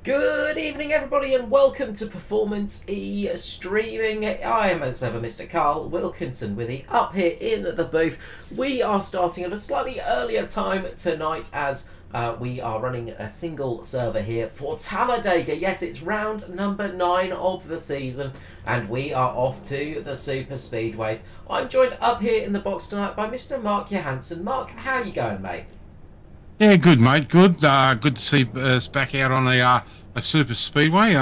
Good evening, everybody, and welcome to Performance E Streaming. I am, as ever, Mr. Carl Wilkinson with you up here in the booth. We are starting at a slightly earlier time tonight as we are running a single server here for Talladega. Yes, it's round number 9 of the season, and we are off to the Super Speedways. I'm joined up here in the box tonight by Mr. Mark Johansson. Mark, how are you going, mate? Yeah, good, mate. Good. Good to see us back out on a super speedway.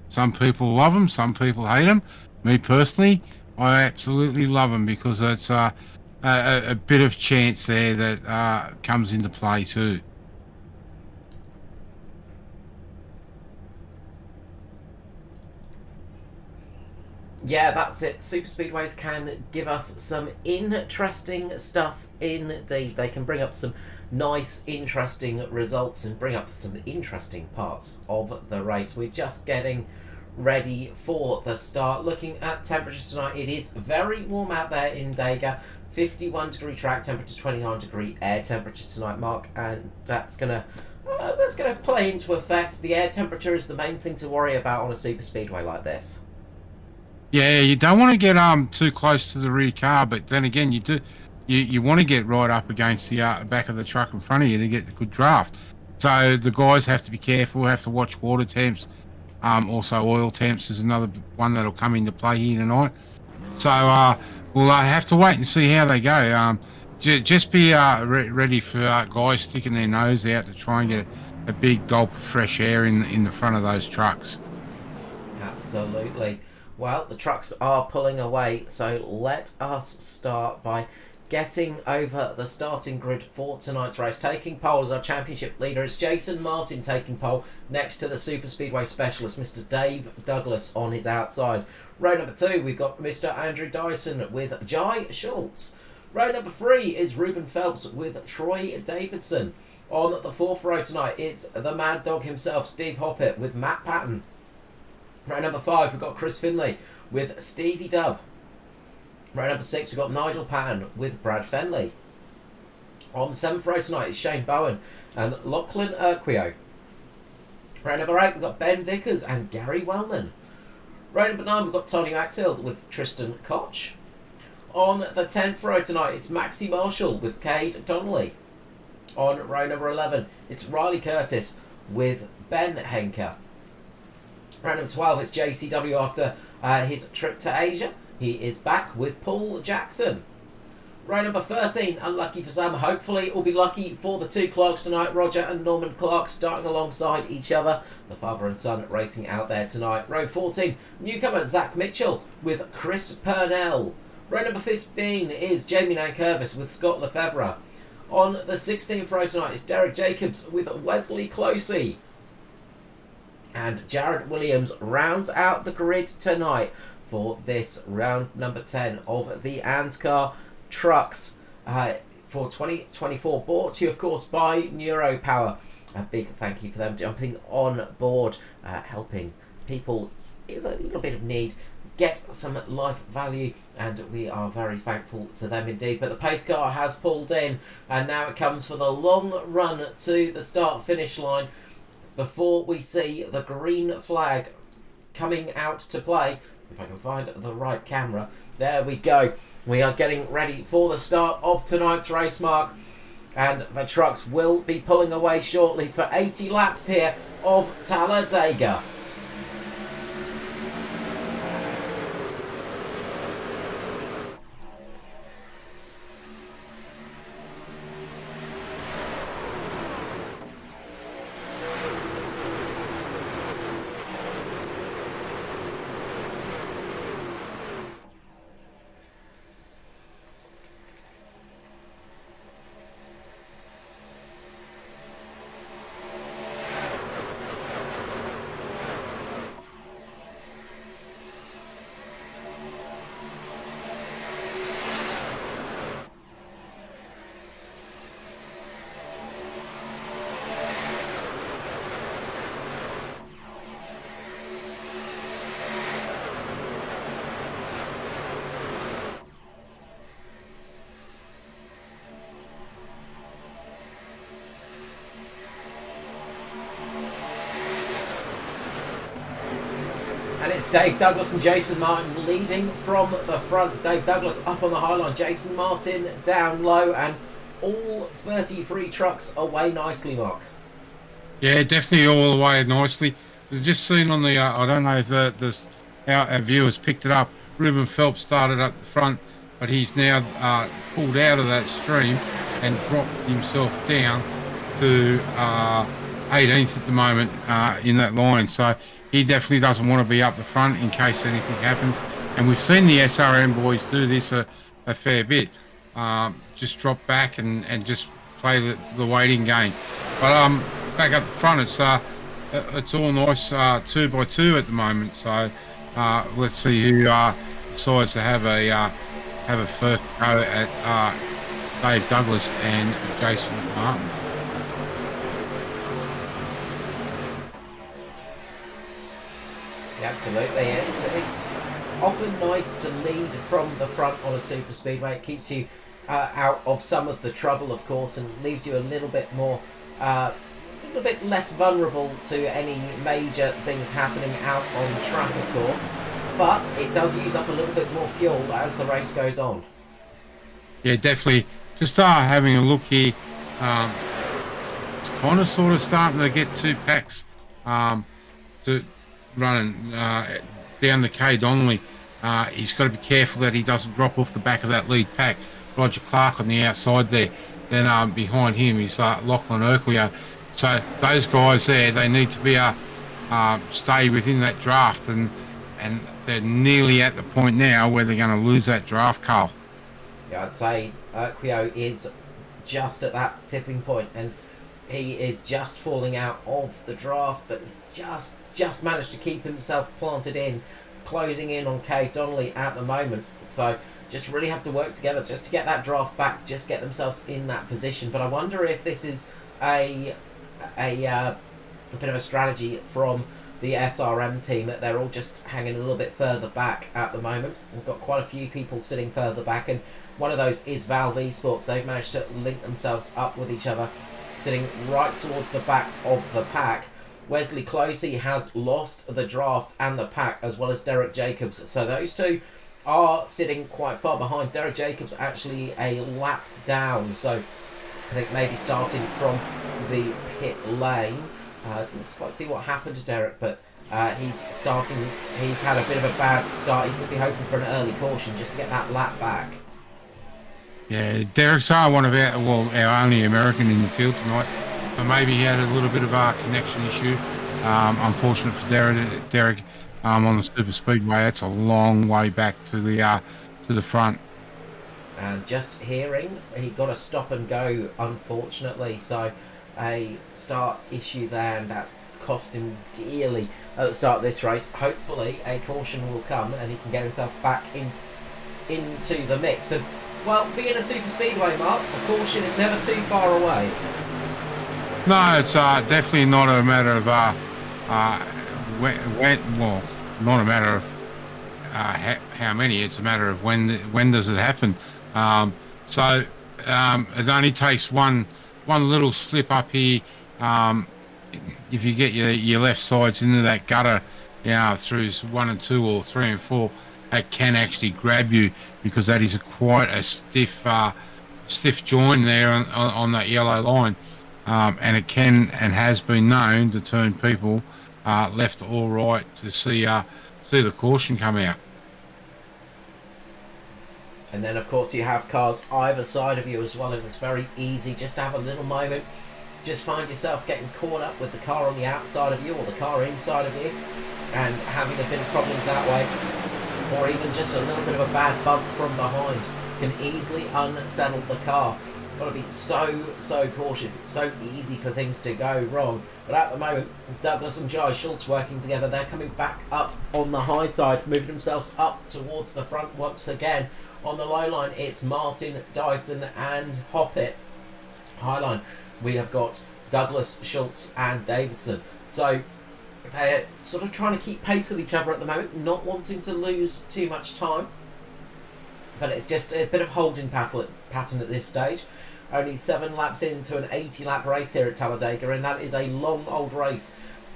Some people love them, some people hate them. Me personally, I absolutely love them because it's a bit of chance there that comes into play too. Yeah, that's it. Super speedways can give us some interesting stuff indeed. They can bring up some nice, interesting results and bring up some interesting parts of the race. We're just getting ready for the start. Looking at temperatures tonight, it is very warm out there in Dega. 51-degree track temperature, 29-degree air temperature tonight, Mark, and that's gonna play into effect. The air temperature is the main thing to worry about on a super speedway like this. Yeah, you don't want to get too close to the rear car, but then again, you want to get right up against the back of the truck in front of you to get a good draft. So the guys have to be careful, have to watch water temps. Also, oil temps is another one that'll come into play here tonight. So we'll have to wait and see how they go. Just be ready for guys sticking their nose out to try and get a big gulp of fresh air in the front of those trucks. Absolutely. Well, the trucks are pulling away, so let us start by getting over the starting grid for tonight's race. Taking pole as our championship leader is Jason Martin taking pole next to the Super Speedway specialist, Mr. Dave Douglas, on his outside. Row number 2, we've got Mr. Andrew Dyson with Jai Schultz. Row number 3 is Ruben Phelps with Troy Davidson. On the 4th row tonight, it's the Mad Dog himself, Steve Hoppett, with Matt Patton. Row number 5, we've got Chris Finlay with Stevie Dubb. Row number 6, we've got Nigel Patton with Brad Fenley. On the 7th row tonight is Shane Bowen and Lachlan Urquio. Row number 8, we've got Ben Vickers and Gary Wellman. Row number 9, we've got Tony Maxfield with Tristan Koch. On the 10th row tonight, it's Maxie Marshall with Cade Donnelly. On row number 11, it's Riley Curtis with Ben Henker. Round number 12 is JCW after his trip to Asia. He is back with Paul Jackson. Round number 13, unlucky for some. Hopefully it will be lucky for the two Clarks tonight. Roger and Norman Clark starting alongside each other. The father and son racing out there tonight. Row 14, newcomer Zach Mitchell with Chris Purnell. Row number 15 is Jamie Nankervis with Scott Lefebvre. On the 16th row tonight is Derek Jacobs with Wesley Closey. And Jared Williams rounds out the grid tonight for this round number 10 of the ANZCAR trucks for 2024. Brought to you, of course, by Neuropower. A big thank you for them jumping on board, helping people in a little bit of need get some life value, and we are very thankful to them indeed. But the pace car has pulled in, and now it comes for the long run to the start finish line before we see the green flag coming out to play. If I can find the right camera. There we go. We are getting ready for the start of tonight's race, Mark. And the trucks will be pulling away shortly for 80 laps here of Talladega. And it's Dave Douglas and Jason Martin leading from the front. Dave Douglas up on the high line, Jason Martin down low, and all 33 trucks away nicely, Mark. Yeah, definitely all the way nicely. We've just seen on the, I don't know if our viewers picked it up, Ruben Phelps started up the front, but he's now pulled out of that stream and dropped himself down to 18th at the moment in that line. So he definitely doesn't want to be up the front in case anything happens. And we've seen the SRM boys do this a fair bit. Just drop back and just play the waiting game. But back up the front, it's all nice 2 by 2 at the moment. So let's see who decides to have a first go at Dave Douglas and Jason Martin. Yeah, absolutely. It's often nice to lead from the front on a super speedway. It keeps you out of some of the trouble, of course, and leaves you a little bit more, a little bit less vulnerable to any major things happening out on track, of course. But it does use up a little bit more fuel as the race goes on. Yeah, definitely. Just having a look here. It's kind of sort of starting to get 2 packs to running down the K Donnelly. He's got to be careful that he doesn't drop off the back of that lead pack. Roger Clark on the outside there. Then behind him is Lachlan Urquhart. So those guys there, they need to be stay within that draft, and they're nearly at the point now where they're going to lose that draft, Carl. Yeah, I'd say Urquhart is just at that tipping point, and he is just falling out of the draft, but he's just managed to keep himself planted in, closing in on Kay Donnelly at the moment. So just really have to work together just to get that draft back, just get themselves in that position. But I wonder if this is a bit of a strategy from the SRM team, that they're all just hanging a little bit further back at the moment. We've got quite a few people sitting further back, and one of those is Valve Esports. They've managed to link themselves up with each other, sitting right towards the back of the pack. Wesley Closey has lost the draft and the pack, as well as Derek Jacobs. So those two are sitting quite far behind. Derek Jacobs actually a lap down, so I think maybe starting from the pit lane. Didn't quite see what happened to Derek, but he's had a bit of a bad start. He's going to be hoping for an early caution just to get that lap back. Yeah, Derek's one of our only American in the field tonight. So maybe he had a little bit of a connection issue. Unfortunate for Derek on the Super Speedway. That's a long way back to the front. And just hearing, he got a stop and go, unfortunately. So a start issue there, and that's cost him dearly at the start of this race. Hopefully a caution will come and he can get himself back into the mix. And well, being a super speedway, Mark, a caution is never too far away. No, it's definitely not a matter of not a matter of how many. It's a matter of when does it happen. So it only takes one little slip up here. If you get your left sides into that gutter, through 1 and 2 or 3 and 4, that can actually grab you, because that is quite a stiff join there on that yellow line, and it can and has been known to turn people left or right to see the caution come out. And then, of course, you have cars either side of you as well, and it's very easy just to have a little moment. Just find yourself getting caught up with the car on the outside of you or the car inside of you and having a bit of problems that way. Or even just a little bit of a bad bump from behind can easily unsettle the car. Got to be so cautious. It's so easy for things to go wrong. But at the moment, Douglas and Jai Schultz working together. They're coming back up on the high side, moving themselves up towards the front once again. On the low line, it's Martin, Dyson and Hoppet. High line, we have got Douglas, Schultz and Davidson. So they're sort of trying to keep pace with each other at the moment, not wanting to lose too much time. But it's just a bit of holding pattern at this stage. Only 7 laps into an 80-lap race here at Talladega, and that is a long old race.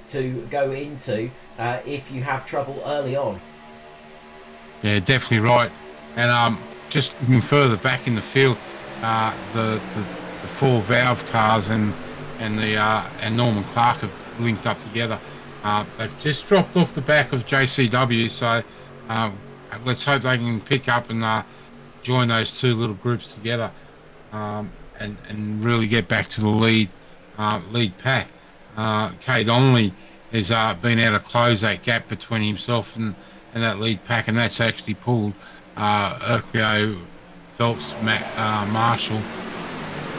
to go into if you have trouble early on. Yeah, definitely right. And just looking further back in the field, the four Valve cars and Norman Clark have linked up together. They've just dropped off the back of JCW, so let's hope they can pick up and join those two little groups together, and really get back to the lead pack. Kay Donnelly has been able to close that gap between himself and that lead pack, and that's actually pulled Urquio, Phelps, Marshall.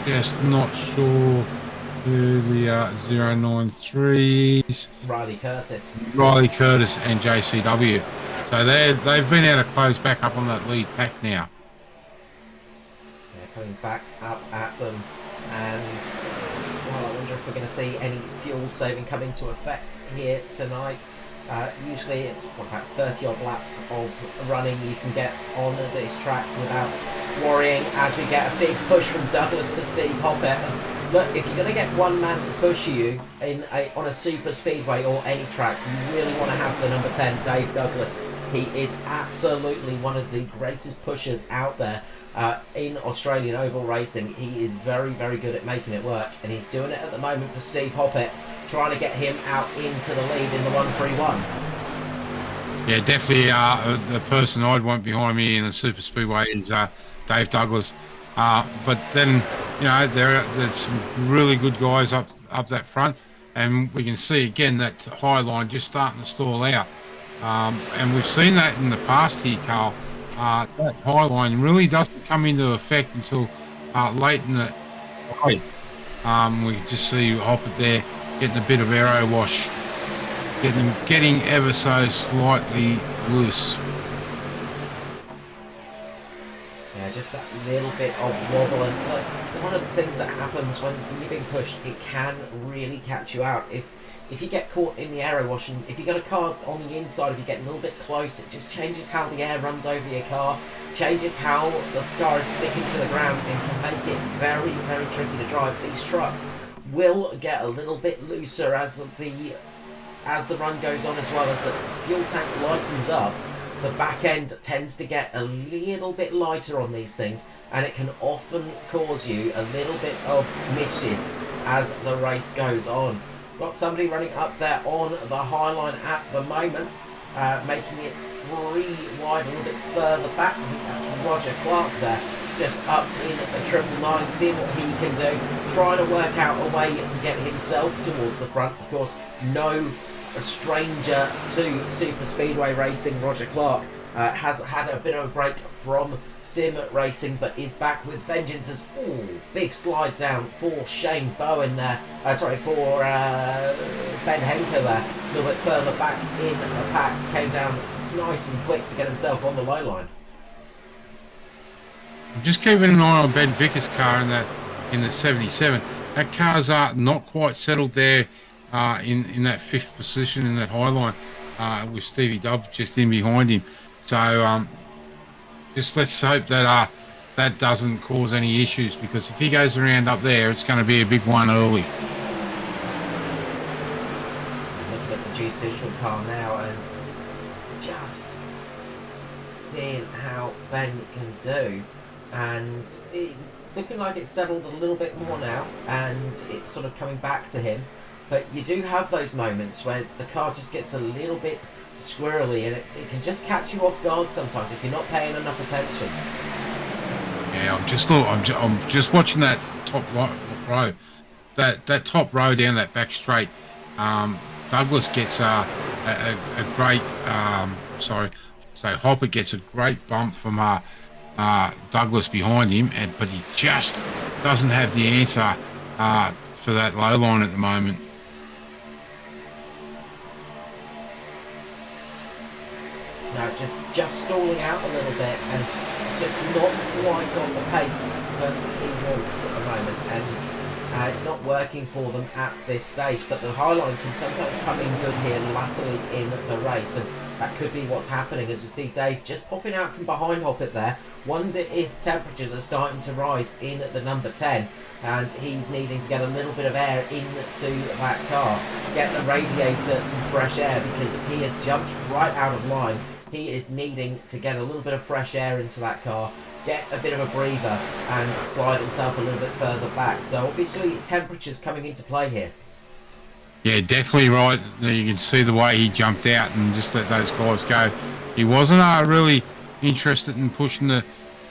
Just not sure who the 093s. Riley Curtis And JCW. So they've been able to close back up on that lead pack now. Yeah, coming back up at them, and well, I wonder if we're going to see any fuel saving come into effect here tonight. Usually it's about 30 odd laps of running you can get on this track without worrying, as we get a big push from Douglas to Steve Hoppett. And look, if you're going to get one man to push you on a super speedway or any track, you really want to have the number 10, Dave Douglas. He is absolutely one of the greatest pushers out there in Australian oval racing. He is very, very good at making it work, and he's doing it at the moment for Steve Hoppett, trying to get him out into the lead in the 131. Yeah, definitely the person I'd want behind me in the super speedway is Dave Douglas. But then, there's some really good guys up that front, and we can see again that high line just starting to stall out. And we've seen that in the past here, Carl. That high line really doesn't come into effect until late in the race. We can just see Hoppett there getting a bit of aero wash, getting ever so slightly loose. Yeah, just that little bit of wobble, and look, it's one of the things that happens when you're being pushed. It can really catch you out if you get caught in the aero wash, and if you got a car on the inside, if you get a little bit close, it just changes how the air runs over your car, changes how the car is sticking to the ground, and can make it very, very tricky to drive. These trucks will get a little bit looser as the run goes on, as well as the fuel tank lightens up. The back end tends to get a little bit lighter on these things, and it can often cause you a little bit of mischief as the race goes on. Got somebody running up there on the high line at the moment, making it 3 wide, a little bit further back. I think that's Roger Clark there, just up in a 999, seeing what he can do, trying to work out a way to get himself towards the front. Of course, no stranger to super speedway racing. Roger Clark has had a bit of a break from sim racing, but is back with vengeance. As big slide down for Shane Bowen there, for Ben Henker there, a little bit further back in the pack, came down nice and quick to get himself on the low line. I'm just keeping an eye on Ben Vickers' car in the 77. That car's not quite settled there in that 5th position in that high line, with Stevie Dubb just in behind him. So just let's hope that that doesn't cause any issues, because if he goes around up there, it's going to be a big one early. Looking at the Juice Digital car now and just seeing how Ben can do, and it's looking like it's settled a little bit more now, and it's sort of coming back to him. But you do have those moments where the car just gets a little bit squirrely, and it can just catch you off guard sometimes if you're not paying enough attention. Yeah, I'm just watching that top row, that top row down that back straight. Douglas gets a great Hopper gets a great bump from Douglas behind him, but he just doesn't have the answer for that low line at the moment. No, it's just stalling out a little bit, and it's just not quite got the pace that he wants at the moment, and it's not working for them at this stage. But the high line can sometimes come in good here laterally in the race, and that could be what's happening, as we see Dave just popping out from behind Hoppet there. Wonder if temperatures are starting to rise in the number 10, and he's needing to get a little bit of air into that car, get the radiator some fresh air, because he has jumped right out of line. He is needing to get a little bit of fresh air into that car, get a bit of a breather, and slide himself a little bit further back. So obviously temperatures coming into play here. Yeah, definitely right. You can see the way he jumped out and just let those guys go. He wasn't really interested in pushing the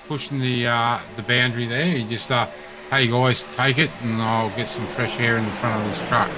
boundary there. He just hey guys, take it, and I'll get some fresh air in the front of this truck.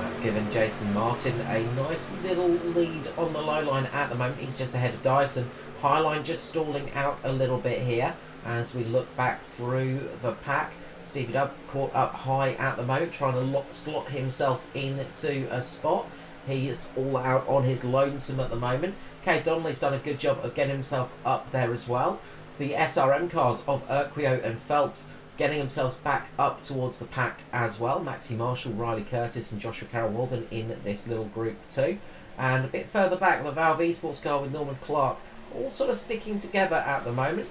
That's given Jason Martin a nice little lead on the low line at the moment. He's just ahead of Dyson. High line just stalling out a little bit here as we look back through the pack. Stevie Dub caught up high at the moment, trying to slot himself into a spot. He is all out on his lonesome at the moment. Kay Donnelly's done a good job of getting himself up there as well. The SRM cars of Urquio and Phelps getting themselves back up towards the pack as well. Maxie Marshall, Riley Curtis and Joshua Carroll Walden in this little group too. And a bit further back, the Valve Esports car with Norman Clark all sort of sticking together at the moment.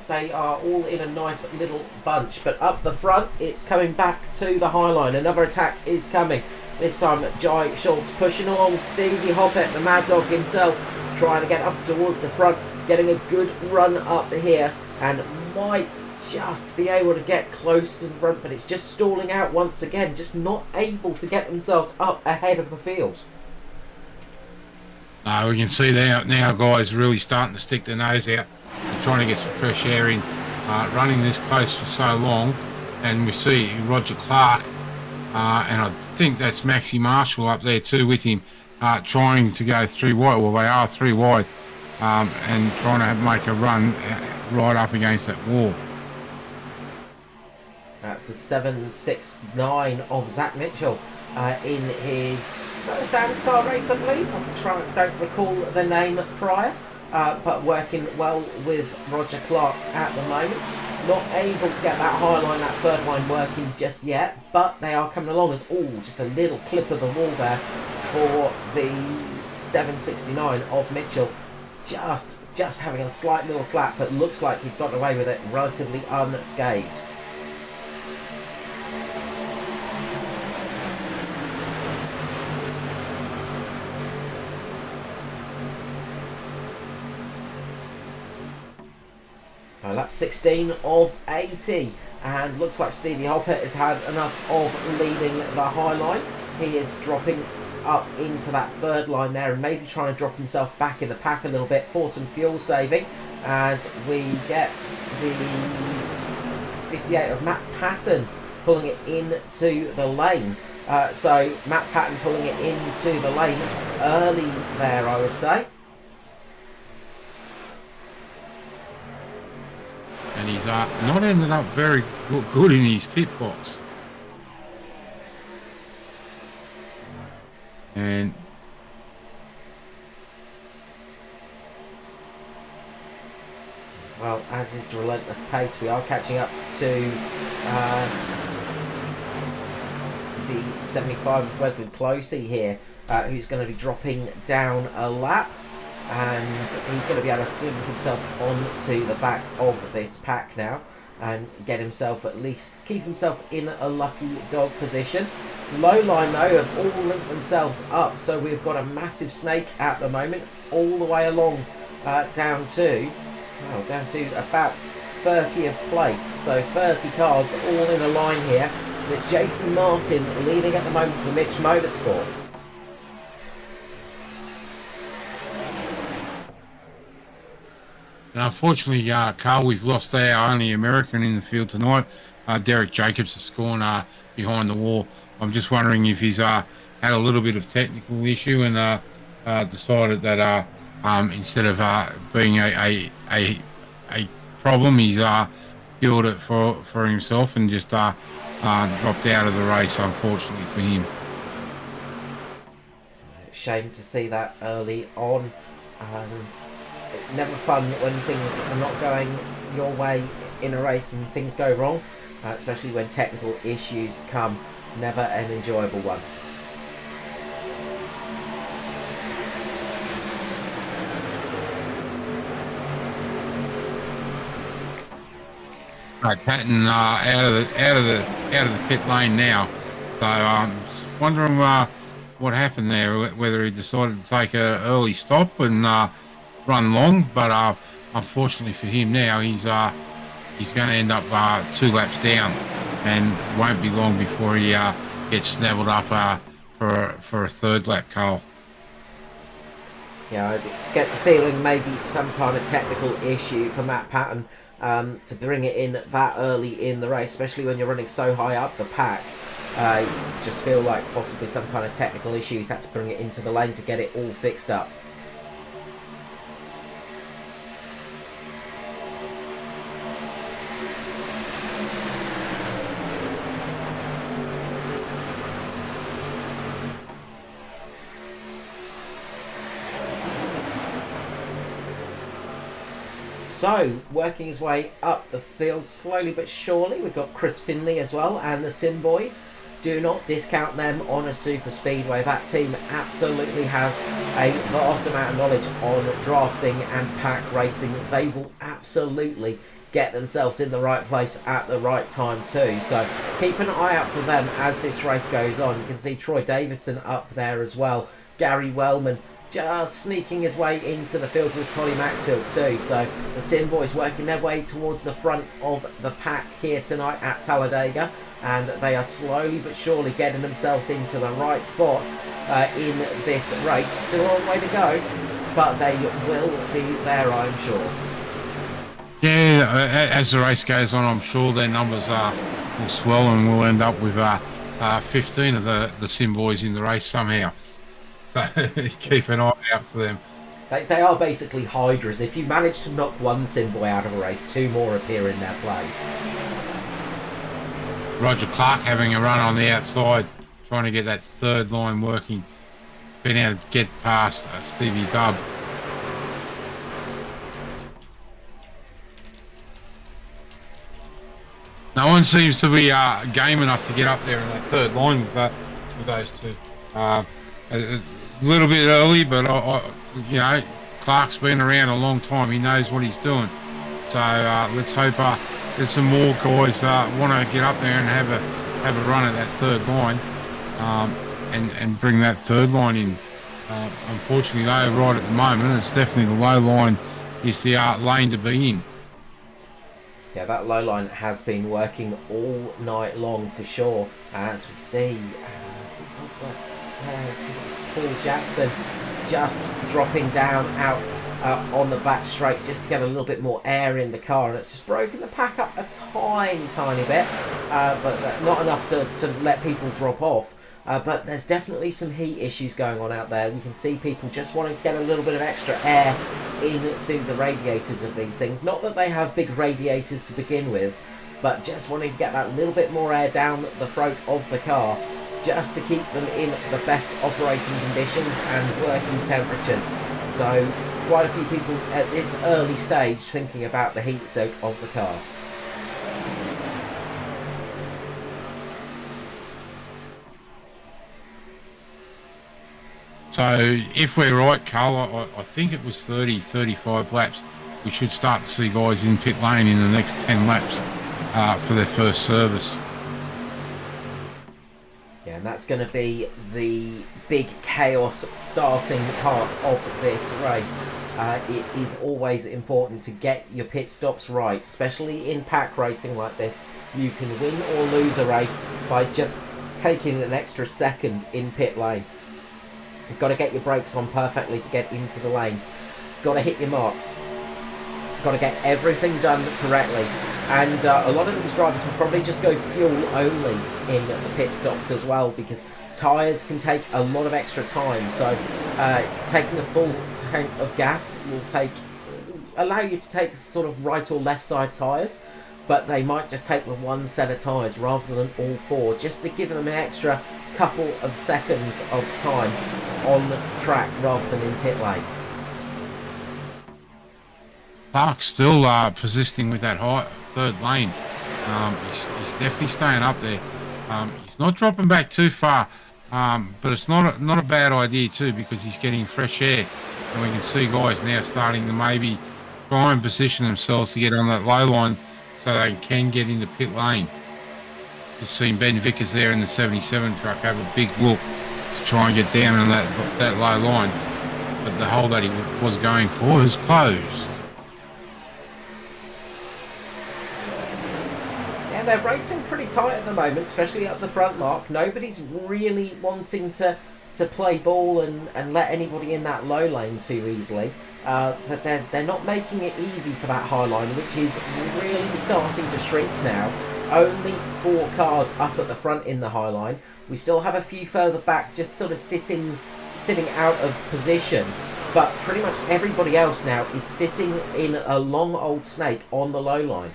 They are all in a nice little bunch, but up the front it's coming back to the high line. Another attack is coming. This time Jai Schultz pushing along Stevie Hoppet, the Mad Dog himself, trying to get up towards the front, getting a good run up here, and might just be able to get close to the front, but it's just stalling out once again, just not able to get themselves up ahead of the field. We can see now guys really starting to stick their nose out and trying to get some fresh air in, running this close for so long. And we see Roger Clark, and I think that's Maxie Marshall up there too with him, trying to go 3 wide. Well, they are 3 wide, and trying to make a run right up against that wall. That's the 769 of Zach Mitchell in his first ANZCAR race, I believe. Don't recall the name prior, but working well with Roger Clark at the moment. Not able to get that high line, that third line working just yet, but they are coming along as, just a little clip of the wall there for the 769 of Mitchell. Just having a slight little slap, but looks like he's got away with it relatively unscathed. So lap 16 of 80, and looks like Stevie Hoppet has had enough of leading the high line. He is dropping up into that third line there and maybe trying to drop himself back in the pack a little bit for some fuel saving, as we get the 58 of Matt Patton pulling it into the lane. So Matt Patton pulling it into the lane early there, I would say. And he's not ended up very good in his pit box. And well, as is the relentless pace, we are catching up to the 75 of Wesley Closey here, who's going to be dropping down a lap. And he's going to be able to sling himself onto the back of this pack now and get himself, at least keep himself in a lucky dog position. Low line though have all linked themselves up, so we've got a massive snake at the moment all the way along down to about 30th place. So 30 cars all in a line here, and it's Jason Martin leading at the moment for Mitch Motorsport. And unfortunately, Carl, we've lost our only American in the field tonight. Derek Jacobs has gone behind the wall. I'm just wondering if he's had a little bit of technical issue and decided that instead of being a problem, he's killed it for himself and just dropped out of the race, unfortunately for him. Shame to see that early on, and never fun when things are not going your way in a race and things go wrong, especially when technical issues come. Never an enjoyable one. Patton out of the pit lane now. So wondering what happened there. Whether he decided to take an early stop and run long, but unfortunately for him now, he's going to end up 2 laps down, and won't be long before he gets snaffled up for a 3rd lap, Carl. Yeah, I get the feeling maybe some kind of technical issue for Matt Patton to bring it in that early in the race, especially when you're running so high up the pack. You just feel like possibly some kind of technical issue. He's had to bring it into the lane to get it all fixed up. So, working his way up the field slowly but surely, we've got Chris Finley as well, and the Sim Boys. Do not discount them on a super speedway. That team absolutely has a vast amount of knowledge on drafting and pack racing. They will absolutely get themselves in the right place at the right time too. So keep an eye out for them as this race goes on. You can see Troy Davidson up there as well. Gary Wellman just sneaking his way into the field with Tolly Maxfield too. So the Sim Boys working their way towards the front of the pack here tonight at Talladega, and they are slowly but surely getting themselves into the right spot in this race. Still a long way to go, but they will be there, I'm sure. Yeah, as the race goes on, I'm sure their numbers will swell, and we'll end up with 15 of the Sim Boys in the race somehow. So keep an eye out for them. They are basically hydras. If you manage to knock one Sim Boy out of a race, 2 more appear in their place. Roger Clark having a run on the outside, trying to get that 3rd line working. Been able to get past Stevie Dubb. No one seems to be game enough to get up there in that 3rd line with those two. A little bit early, but you know, Clark's been around a long time. He knows what he's doing. So let's hope there's some more guys want to get up there and have a run at that 3rd line, and bring that 3rd line in. Unfortunately, though, right at the moment, it's definitely the low line is the lane to be in. Yeah, that low line has been working all night long for sure. As we see, what's that? Paul Jackson just dropping down out on the back straight just to get a little bit more air in the car, and it's just broken the pack up a tiny bit, but not enough to let people drop off. But there's definitely some heat issues going on out there. You can see people just wanting to get a little bit of extra air into the radiators of these things. Not that they have big radiators to begin with, but just wanting to get that little bit more air down the throat of the car, just to keep them in the best operating conditions and working temperatures. So quite a few people at this early stage thinking about the heat soak of the car. So if we're right, Carl, I think it was 35 laps. We should start to see guys in pit lane in the next 10 laps for their first service. Yeah, and that's going to be the big chaos starting part of this race. It is always important to get your pit stops right, especially in pack racing like this. You can win or lose a race by just taking an extra second in pit lane. You've got to get your brakes on perfectly to get into the lane. You've got to hit your marks. You've got to get everything done correctly. And a lot of these drivers will probably just go fuel only in the pit stops as well, because tyres can take a lot of extra time. So taking a full tank of gas will allow you to take sort of right or left side tyres, but they might just take the one set of tyres rather than all 4, just to give them an extra couple of seconds of time on the track rather than in pit lane. Clark's still persisting with that high 3rd lane. He's definitely staying up there. He's not dropping back too far, but it's not a bad idea too, because he's getting fresh air, and we can see guys now starting to maybe try and position themselves to get on that low line so they can get into pit lane. Just seen Ben Vickers there in the 77 truck have a big look to try and get down on that low line, but the hole that he was going for is closed. Yeah, they're racing pretty tight at the moment, especially up the front, Mark. Nobody's really wanting to play ball and let anybody in that low lane too easily. But they're not making it easy for that high line, which is really starting to shrink now. Only 4 cars up at the front in the high line. We still have a few further back just sort of sitting out of position. But pretty much everybody else now is sitting in a long old snake on the low line.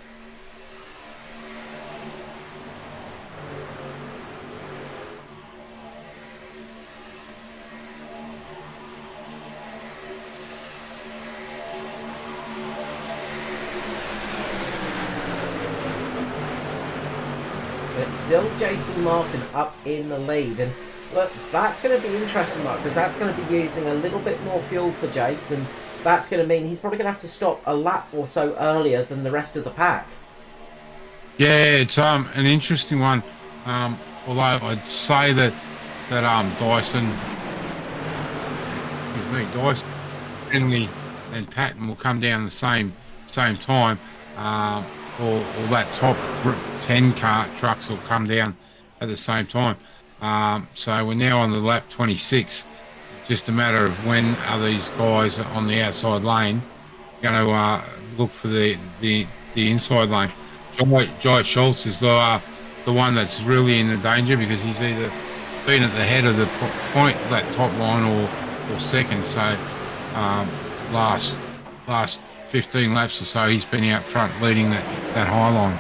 It's still Jason Martin up in the lead, and look, that's going to be interesting, Mark, because that's going to be using a little bit more fuel for Jason. That's going to mean he's probably going to have to stop a lap or so earlier than the rest of the pack. Yeah, it's an interesting one. Although I'd say that Dyson, Finley and Patton will come down the same time. Or that top 10 car trucks will come down at the same time. So we're now on the lap 26. Just a matter of when are these guys on the outside lane going to look for the inside lane. Jai Schultz is the one that's really in the danger, because he's either been at the head of the point, that top line, or second. So last 15 laps or so, he's been out front leading that high line.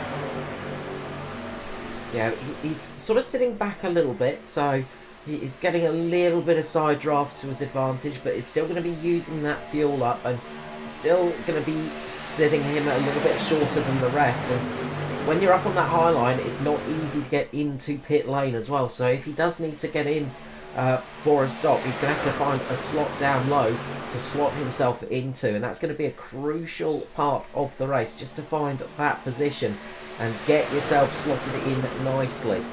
Yeah, he's sort of sitting back a little bit, so he's getting a little bit of side draft to his advantage, but it's still going to be using that fuel up and still going to be sitting him a little bit shorter than the rest. And when you're up on that high line, it's not easy to get into pit lane as well, so if he does need to get in for a stop, he's going to have to find a slot down low to slot himself into, and that's going to be a crucial part of the race, just to find that position and get yourself slotted in nicely.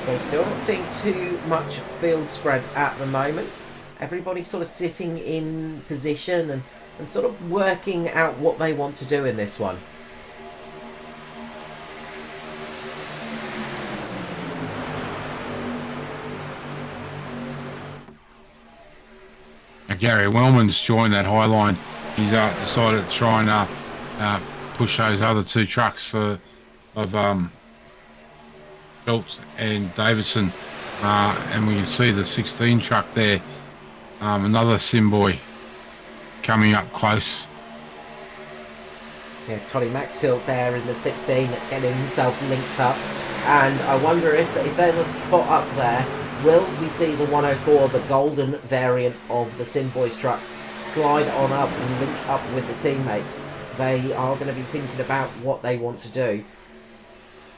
So still not seeing too much field spread at the moment. Everybody's sort of sitting in position and sort of working out what they want to do in this one. Gary Wellman's joined that high line. He's decided to try and push those other 2 trucks of Schultz and Davidson, and we can see the 16 truck there, another Simboy coming up close. Yeah, Toddy Maxfield there in the 16 getting himself linked up, and I wonder if there's a spot up there, will we see the 104, the golden variant of the Simboys trucks, slide on up and link up with the teammates? They are going to be thinking about what they want to do.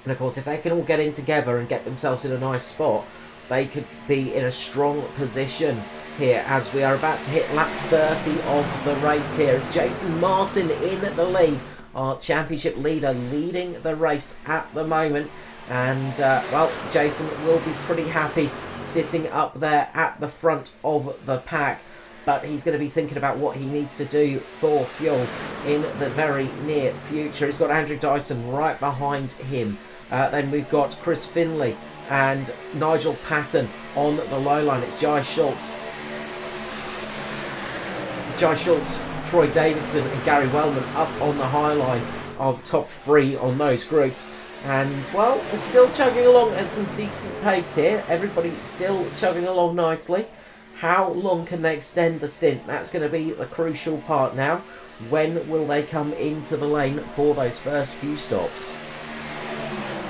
And of course, if they can all get in together and get themselves in a nice spot, they could be in a strong position here as we are about to hit lap 30 of the race here. It's Jason Martin in the lead, our championship leader, leading the race at the moment. And, well, Jason will be pretty happy sitting up there at the front of the pack. But he's going to be thinking about what he needs to do for fuel in the very near future. He's got Andrew Dyson right behind him. Then we've got Chris Finley and Nigel Patton on the low line. It's Jai Schultz, Troy Davidson and Gary Wellman up on the high line of top 3 on those groups. And, well, we're still chugging along at some decent pace here. Everybody still chugging along nicely. How long can they extend the stint? That's going to be the crucial part now. When will they come into the lane for those first few stops?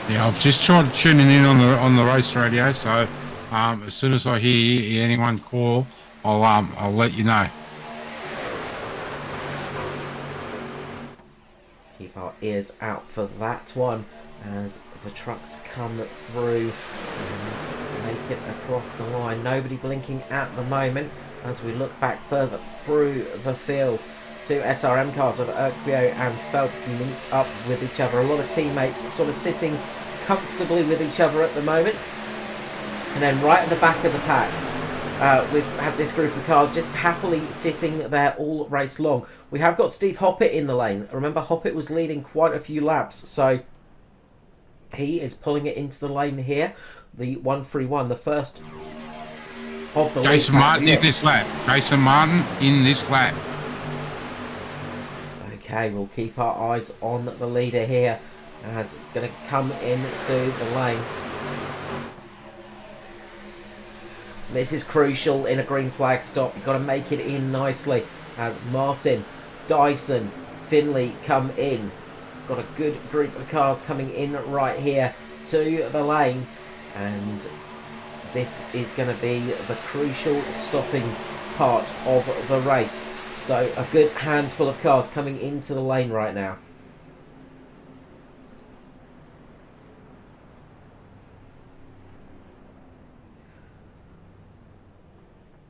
Yeah, I've just tried tuning in on the race radio, so as soon as I hear anyone call, I'll let you know. our ears out for that one as the trucks come through and make it across the line. Nobody blinking at the moment as we look back further through the field. Two SRM cars of Urquio and Phelps meet up with each other. A lot of teammates sort of sitting comfortably with each other at the moment. And then right at the back of the pack, we've had this group of cars just happily sitting there all race long. We have got Steve Hoppett in the lane. Remember, Hoppett was leading quite a few laps, so he is pulling it into the lane here. The 131, the first of the Jason Martin in this lap. Jason Martin in this lap. Okay, we'll keep our eyes on the leader here as going to come into the lane. This is crucial in a green flag stop. You've got to make it in nicely as Martin, Dyson, Finley come in. Got a good group of cars coming in right here to the lane. And this is going to be the crucial stopping part of the race. So a good handful of cars coming into the lane right now.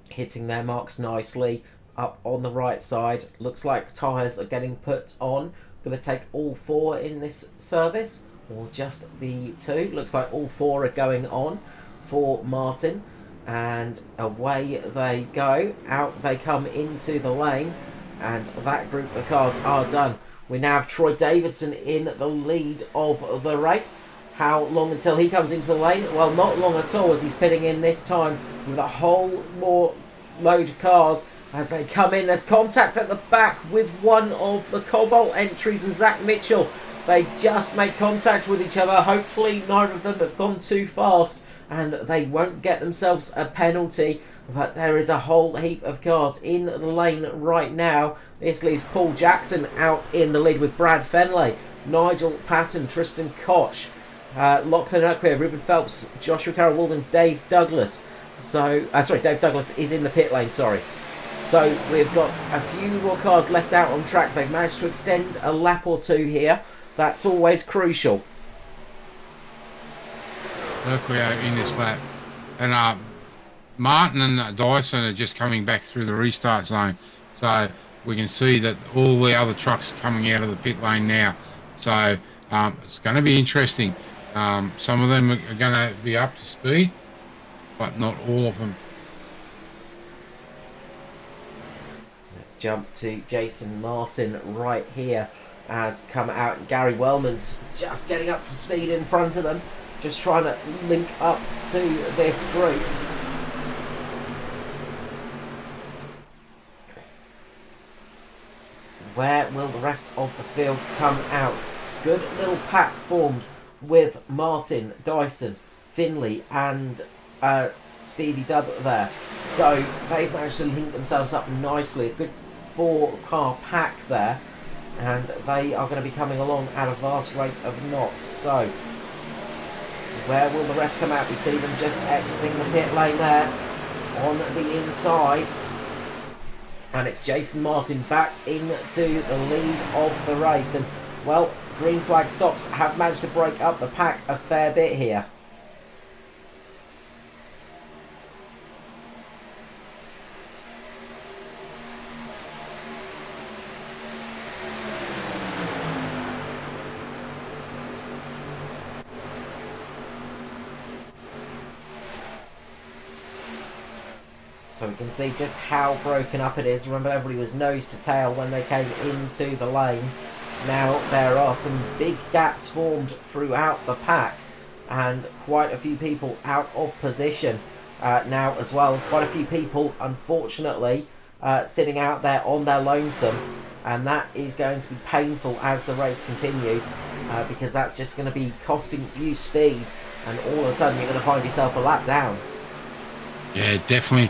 Hitting their marks nicely up on the right side. Looks like tyres are getting put on. Going to take all four in this service or just the two. Looks like all four are going on for Martin. And away they go. Out they come into the lane. And that group of cars are done. We now have Troy Davison in the lead of the race. How long until he comes into the lane? Well, not long at all as he's pitting in this time with a whole more load of cars as they come in. There's contact at the back with one of the Cobalt entries and Zach Mitchell. They just made contact with each other. Hopefully neither of them have gone too fast and they won't get themselves a penalty. But there is a whole heap of cars in the lane right now. This leaves Paul Jackson out in the lead with Brad Fenley, Nigel Patton, Tristan Koch, Lachlan Urquhart, Ruben Phelps, Joshua Carroll Walden, Dave Douglas. So, Dave Douglas is in the pit lane, sorry. So we've got a few more cars left out on track. They've managed to extend a lap or two here. That's always crucial. Urquhart in this lap. And Martin and Dyson are just coming back through the restart zone. So we can see that all the other trucks are coming out of the pit lane now. So it's going to be interesting. Some of them are going to be up to speed, but not all of them. Let's jump to Jason Martin right here as come out. Gary Wellman's just getting up to speed in front of them, just trying to link up to this group. Where will the rest of the field come out? Good little pack formed with Martin, Dyson, Finley and Stevie Dubb there. So they've managed to link themselves up nicely. A good 4-car pack there. And they are going to be coming along at a vast rate of knots. So where will the rest come out? We see them just exiting the pit lane there on the inside. And it's Jason Martin back into the lead of the race. And, well, green flag stops have managed to break up the pack a fair bit here. So we can see just how broken up it is. Remember, everybody was nose to tail when they came into the lane. Now there are some big gaps formed throughout the pack and quite a few people out of position now as well. Quite a few people, unfortunately, sitting out there on their lonesome, and that is going to be painful as the race continues because that's just going to be costing you speed, and all of a sudden you're going to find yourself a lap down. Yeah, definitely.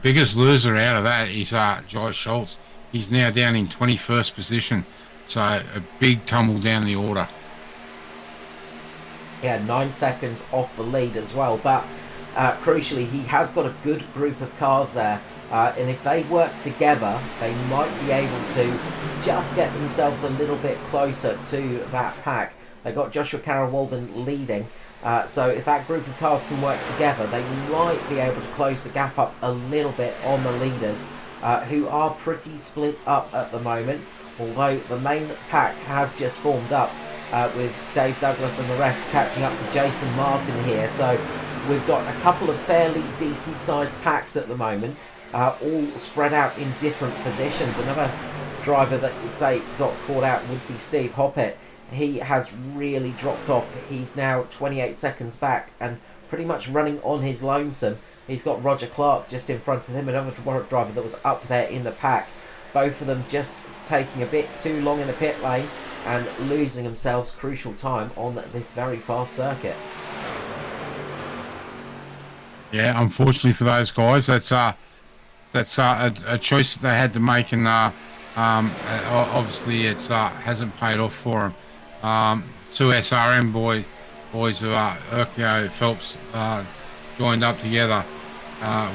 Biggest loser out of that is Josh Schultz. He's now down in 21st position. So a big tumble down the order. Yeah, 9 seconds off the lead as well. But crucially, he has got a good group of cars there. And if they work together, they might be able to just get themselves a little bit closer to that pack. They got Joshua Carroll Walden leading. So if that group of cars can work together, they might be able to close the gap up a little bit on the leaders, who are pretty split up at the moment. Although the main pack has just formed up, with Dave Douglas and the rest catching up to Jason Martin here. So we've got a couple of fairly decent sized packs at the moment, all spread out in different positions. Another driver that you'd say got caught out would be Steve Hoppett. He has really dropped off. He's now 28 seconds back and pretty much running on his lonesome. He's got Roger Clark just in front of him, another driver that was up there in the pack. Both of them just taking a bit too long in the pit lane and losing themselves crucial time on this very fast circuit. Yeah, unfortunately for those guys, that's a choice that they had to make, and obviously it hasn't paid off for them. Two SRM boys who are Urquio Phelps joined up together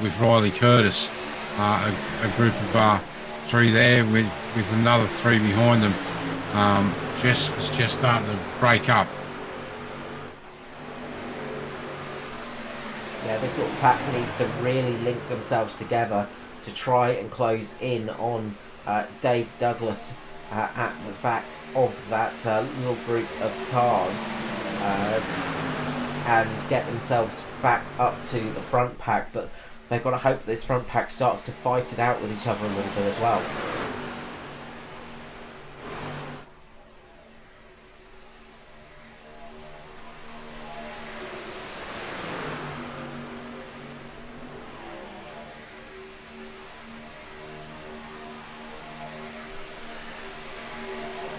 with Riley Curtis, a group of three there with another three behind them. It's just starting to break up. Yeah, this little pack needs to really link themselves together to try and close in on Dave Douglas at the back of that little group of cars, and get themselves back up to the front pack. But they've got to hope this front pack starts to fight it out with each other a little bit as well.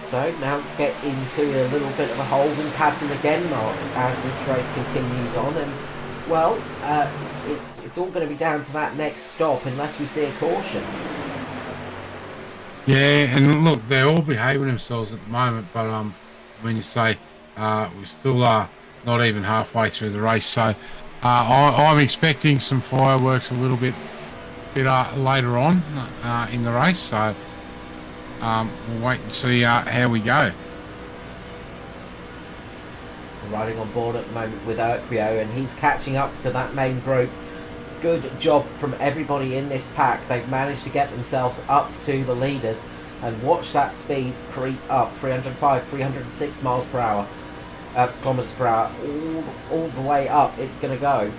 So now get into a little bit of a holding pattern again, Mark, as this race continues on, and well, it's all going to be down to that next stop unless we see a caution. Yeah, and look, they're all behaving themselves at the moment, but when you say we still are not even halfway through the race, so I'm expecting some fireworks a little bit later on in the race, so we'll wait and see how we go. Riding on board at the moment with Urquio, and he's catching up to that main group. Good job from everybody in this pack. They've managed to get themselves up to the leaders, and watch that speed creep up. 305, 306 miles per hour, kilometers per hour, all the way up it's going to go,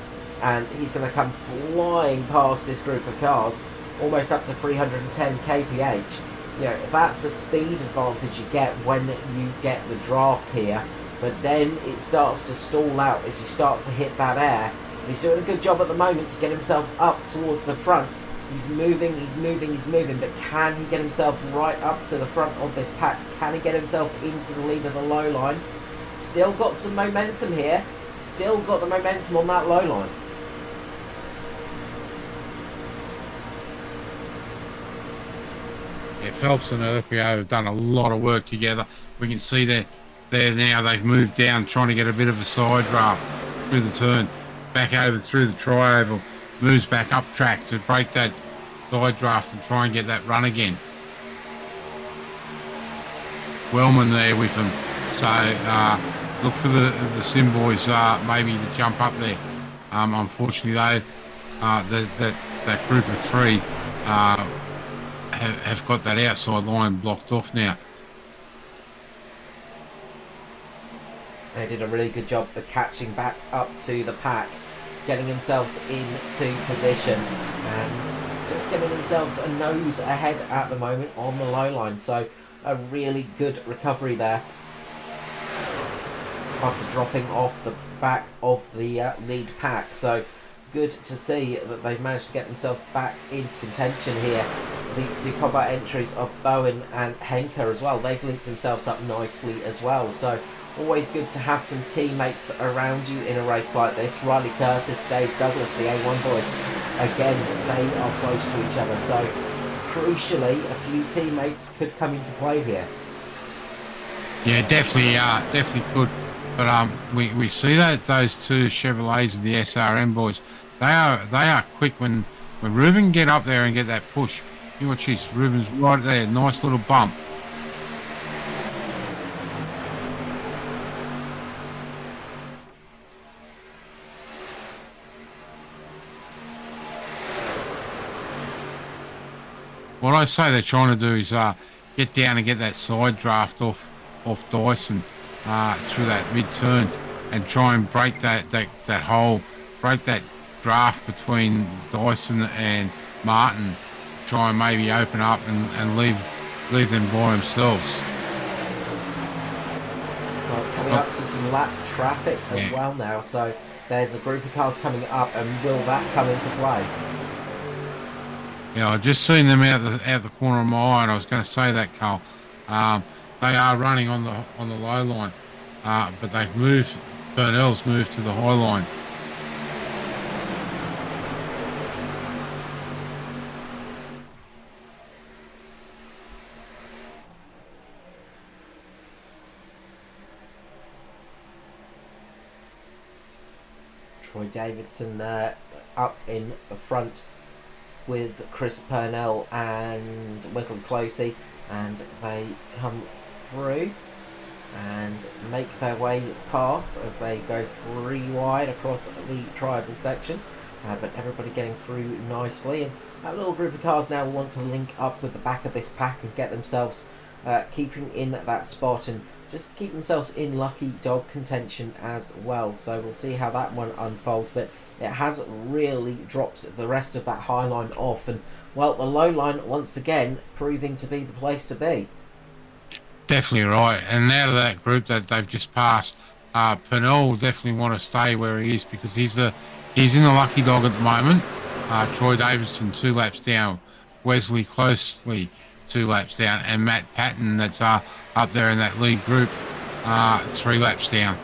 and he's going to come flying past this group of cars, almost up to 310 kph. You know, that's the speed advantage you get when you get the draft here. But then it starts to stall out as you start to hit that air. And he's doing a good job at the moment to get himself up towards the front. He's moving, but can he get himself right up to the front of this pack? Can he get himself into the lead of the low line? Still got some momentum here. Still got the momentum on that low line. Yeah, Phelps and Urquio have done a lot of work together. We can see there now they've moved down, trying to get a bit of a side draft through the turn, back over through the tri-oval, moves back up track to break that side draft and try and get that run again. Wellman there with them, so look for the Sim boys maybe to jump up there. Unfortunately though, that group of three have got that outside line blocked off now. They did a really good job of catching back up to the pack, getting themselves into position and just giving themselves a nose ahead at the moment on the low line. So a really good recovery there after dropping off the back of the lead pack. So good to see that they've managed to get themselves back into contention here. The two combat entries of Bowen and Henker as well, they've linked themselves up nicely as well. So always good to have some teammates around you in a race like this. Riley Curtis, Dave Douglas, the A1 boys, again, they are close to each other. So crucially, a few teammates could come into play here. Yeah, definitely could. But we see that those two Chevrolets and the SRM boys, they are quick when Ruben get up there and get that push. You watch this, Ruben's right there, nice little bump. What I say they're trying to do is get down and get that side draft off Dyson through that mid turn and try and break that hole, break that draft between Dyson and Martin. Try and maybe open up and leave them by themselves. Well, coming up to some lap traffic as well now, so there's a group of cars coming up, and will that come into play? Yeah, I've just seen them out the corner of my eye, and I was going to say that, Carl. They are running on the low line, but they've moved. Burnell's moved to the high line. Troy Davidson up in the front with Chris Purnell and Wesley Closey, and they come through and make their way past as they go 3 wide across the tribal section, but everybody getting through nicely, and that little group of cars now want to link up with the back of this pack and get themselves keeping in that spot and just keep themselves in lucky dog contention as well. So we'll see how that one unfolds, but it has really dropped the rest of that high line off, and well, the low line once again proving to be the place to be. Definitely right, and out of that group that they've just passed, Purnell will definitely want to stay where he is because he's in the lucky dog at the moment. Troy Davidson 2 laps down, Wesley Closely 2 laps down, and Matt Patton that's up there in that lead group 3 laps down.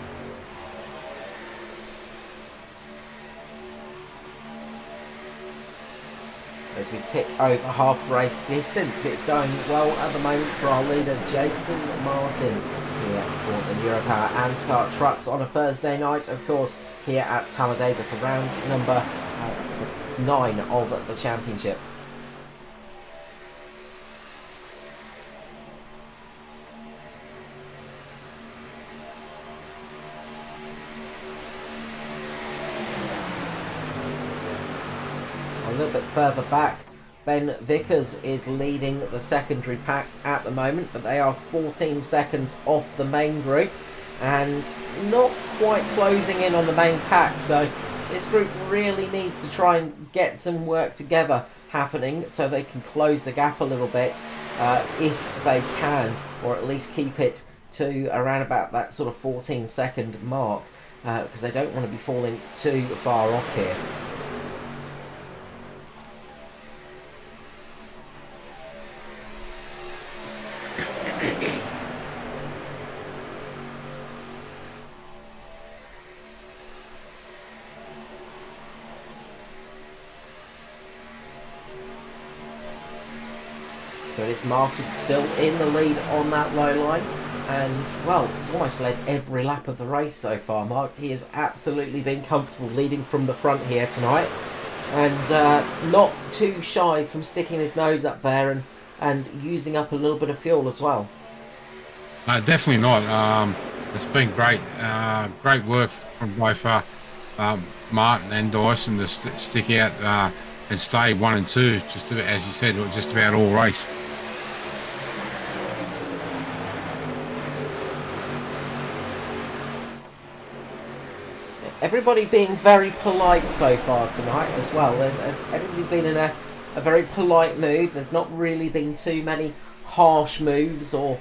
As we tick over half race distance, it's going well at the moment for our leader Jason Martin here for the Europower ANZCAR trucks on a Thursday night, of course, here at Talladega for round number 9 of the championship. A little bit further back, Ben Vickers is leading the secondary pack at the moment, but they are 14 seconds off the main group and not quite closing in on the main pack, so this group really needs to try and get some work together happening so they can close the gap a little bit if they can, or at least keep it to around about that sort of 14-second mark, because they don't want to be falling too far off here. So it is Martin still in the lead on that low line, and well, he's almost led every lap of the race so far, Mark. He has absolutely been comfortable leading from the front here tonight, and not too shy from sticking his nose up there and using up a little bit of fuel as well. Definitely not. It's been great work from both Martin and Dyson to stick out and stay 1 and 2, just about, as you said, just about all race. Everybody being very polite so far tonight as well. Everybody's been in a very polite mood. There's not really been too many harsh moves or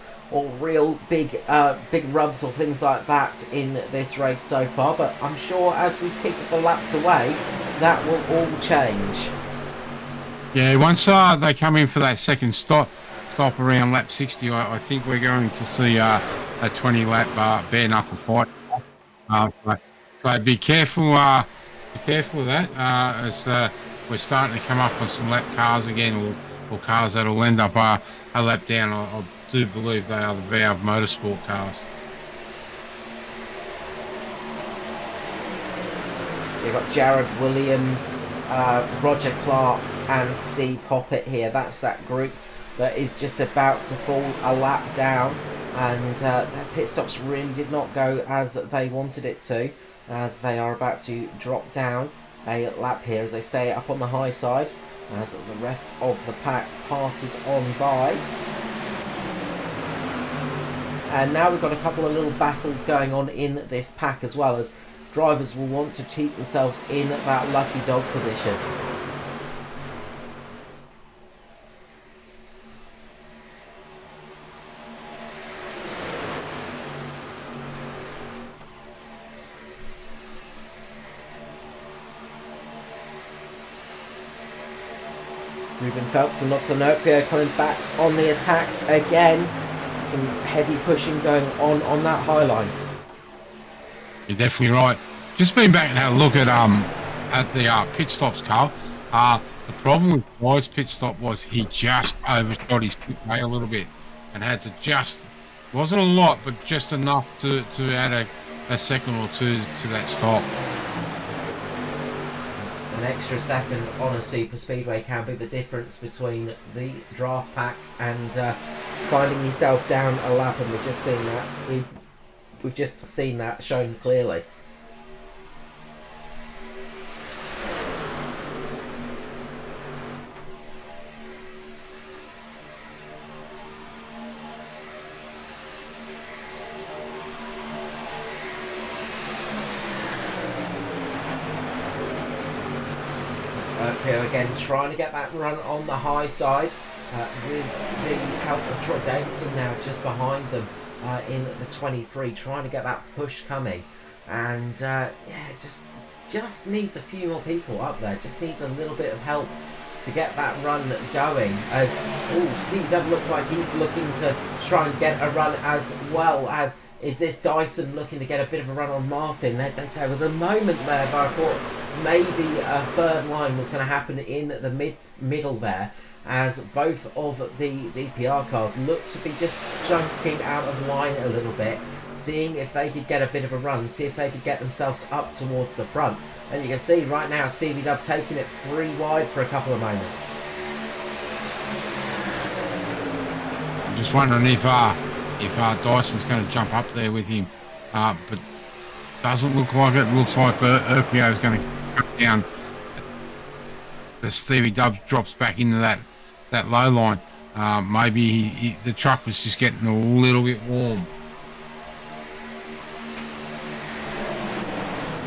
real big rubs or things like that in this race so far, but I'm sure as we tick the laps away that will all change. Yeah, once they come in for that second stop around lap 60, I think we're going to see a 20 lap bare knuckle fight. So be careful of that as we're starting to come up on some lap cars again, or cars that will end up a lap down. I do believe they are the Valve Motorsport cars. You've got Jared Williams, Roger Clark and Steve Hoppett here. That's that group that is just about to fall a lap down, and their pit stops really did not go as they wanted it to, as they are about to drop down a lap here as they stay up on the high side as the rest of the pack passes on by. And now we've got a couple of little battles going on in this pack as well, as drivers will want to keep themselves in that lucky dog position. Ruben Phelps and Lachlan Oakville coming back on the attack again. Some heavy pushing going on that high line. You're definitely right. Just been back and had a look at the pit stops, Carl. The problem with Wyatt's pit stop was he just overshot his pit way a little bit and had to just, wasn't a lot, but just enough to add a second or two to that stop. An extra second on a super speedway can be the difference between the draft pack and finding yourself down a lap, and we've just seen that. We've just seen that shown clearly. Here again, trying to get that run on the high side with the help of Troy Davidson now just behind them in the 23, trying to get that push coming. And yeah, just needs a few more people up there, just needs a little bit of help to get that run going. As Steve Dub looks like he's looking to try and get a run, as well as is this Dyson looking to get a bit of a run on Martin. There was a moment there where I thought maybe a third line was going to happen in the middle there, as both of the DPR cars looked to be just jumping out of line a little bit, seeing if they could get a bit of a run, see if they could get themselves up towards the front. And you can see right now Stevie Dub taking it 3 wide for a couple of moments. I'm just wondering if Dyson's going to jump up there with him, but doesn't look like it. Looks like Urpio is going to cut down. The Stevie Dubs drops back into that low line. Maybe the truck was just getting a little bit warm.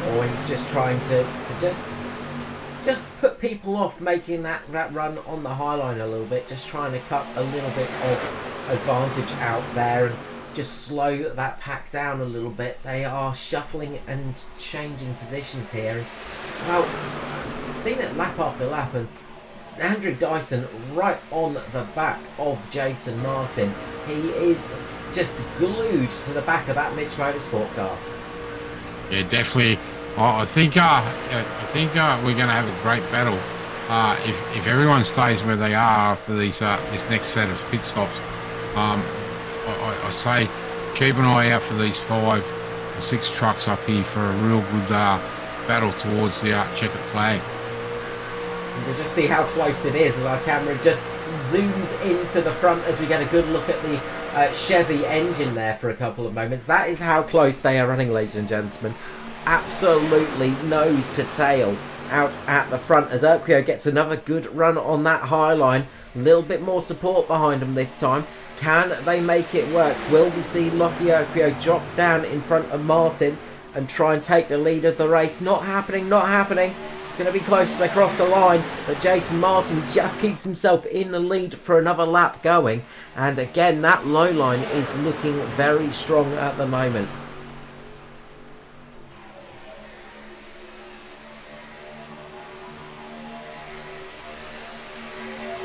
Or he's just trying to just put people off making that run on the high line a little bit, just trying to cut a little bit of advantage out there and just slow that pack down a little bit. They are shuffling and changing positions here. Well, seen it lap after lap, and Andrew Dyson right on the back of Jason Martin. He is just glued to the back of that Mitch Motorsport car. Yeah, definitely. I think we're going to have a great battle if everyone stays where they are after this next set of pit stops. I say keep an eye out for these 5 or 6 trucks up here for a real good battle towards the checkered flag. We'll just see how close it is as our camera just zooms into the front as we get a good look at the Chevy engine there for a couple of moments. That is how close they are running, ladies and gentlemen. Absolutely nose to tail out at the front as Urquio gets another good run on that high line. A little bit more support behind them this time. Can they make it work? Will we see Lockie Urquio drop down in front of Martin and try and take the lead of the race? Not happening, not happening. It's going to be close as they cross the line, but Jason Martin just keeps himself in the lead for another lap going. And again, that low line is looking very strong at the moment.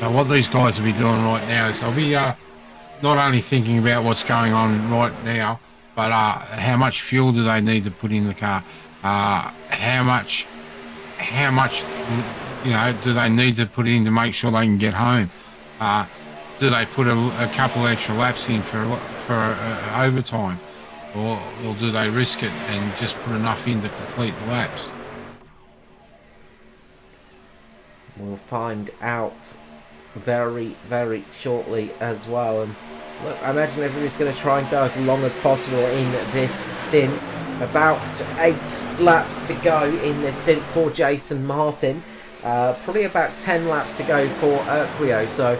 Now, what these guys will be doing right now is they'll be not only thinking about what's going on right now, but how much fuel do they need to put in the car? How much do they need to put in to make sure they can get home? Do they put a couple extra laps in for overtime, or do they risk it and just put enough in to complete the laps? We'll find out very, very shortly as well. And look, I imagine everybody's going to try and go as long as possible in this stint. About 8 laps to go in this stint for Jason Martin. Probably about 10 laps to go for Urquio. So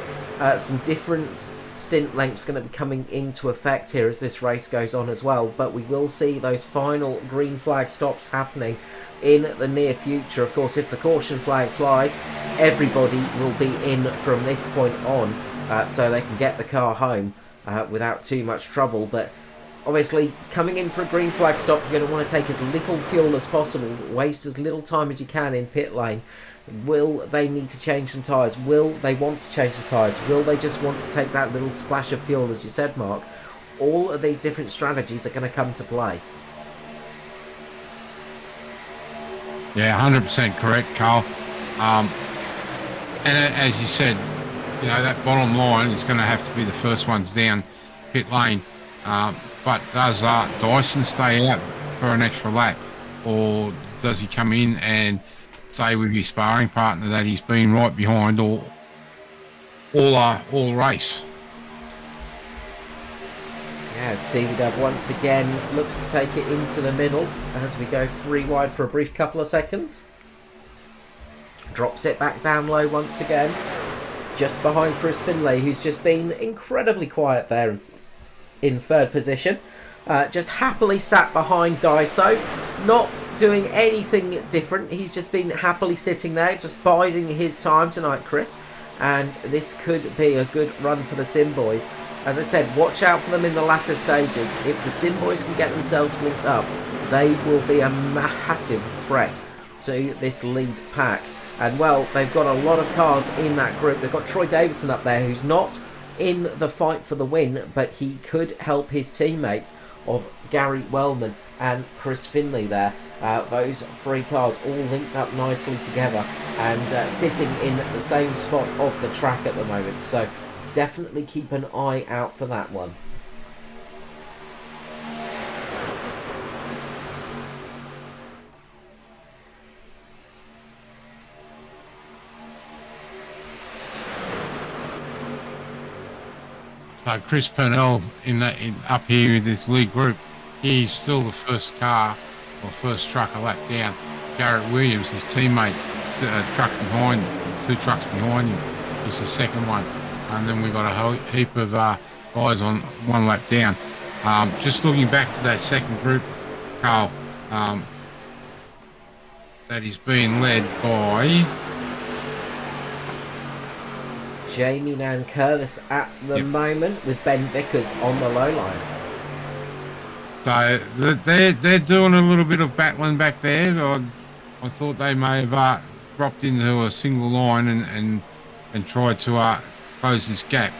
some different stint lengths going to be coming into effect here as this race goes on as well. But we will see those final green flag stops happening in the near future. Of course, if the caution flag flies, everybody will be in from this point on, so they can get the car home without too much trouble. But obviously, coming in for a green flag stop, you're going to want to take as little fuel as possible, waste as little time as you can in pit lane. Will they need to change some tyres? Will they want to change the tyres? Will they just want to take that little splash of fuel, as you said, Mark? All of these different strategies are going to come to play. Yeah, 100% correct, Carl. And as you said, you know, that bottom line is going to have to be the first ones down pit lane. But does Dyson stay out for an extra lap, or does he come in and stay with his sparring partner that he's been right behind all race? Yeah, Stevie Dub once again looks to take it into the middle as we go 3 wide for a brief couple of seconds. Drops it back down low once again, just behind Chris Finlay, who's just been incredibly quiet there in 3rd position. Just happily sat behind Daiso, not doing anything different. He's just been happily sitting there, just biding his time tonight, Chris. And this could be a good run for the Sim Boys. As I said, watch out for them in the latter stages. If the Sim Boys can get themselves linked up, they will be a massive threat to this lead pack. And well, they've got a lot of cars in that group. They've got Troy Davidson up there, who's not in the fight for the win, but he could help his teammates of Gary Wellman and Chris Finlay there. Those 3 cars all linked up nicely together and sitting in the same spot of the track at the moment. So definitely keep an eye out for that one. Chris Purnell up here with this lead group, he's still the first car or first truck a lap down. Garrett Williams, his teammate, truck behind, 2 trucks behind him, is the second one. And then we've got a heap of guys on 1 lap down. Just looking back to that second group, Carl, that is being led by Jamie Nankervis at the moment, with Ben Vickers on the low line. So they're doing a little bit of battling back there. I thought they may have dropped into a single line and tried to close this gap.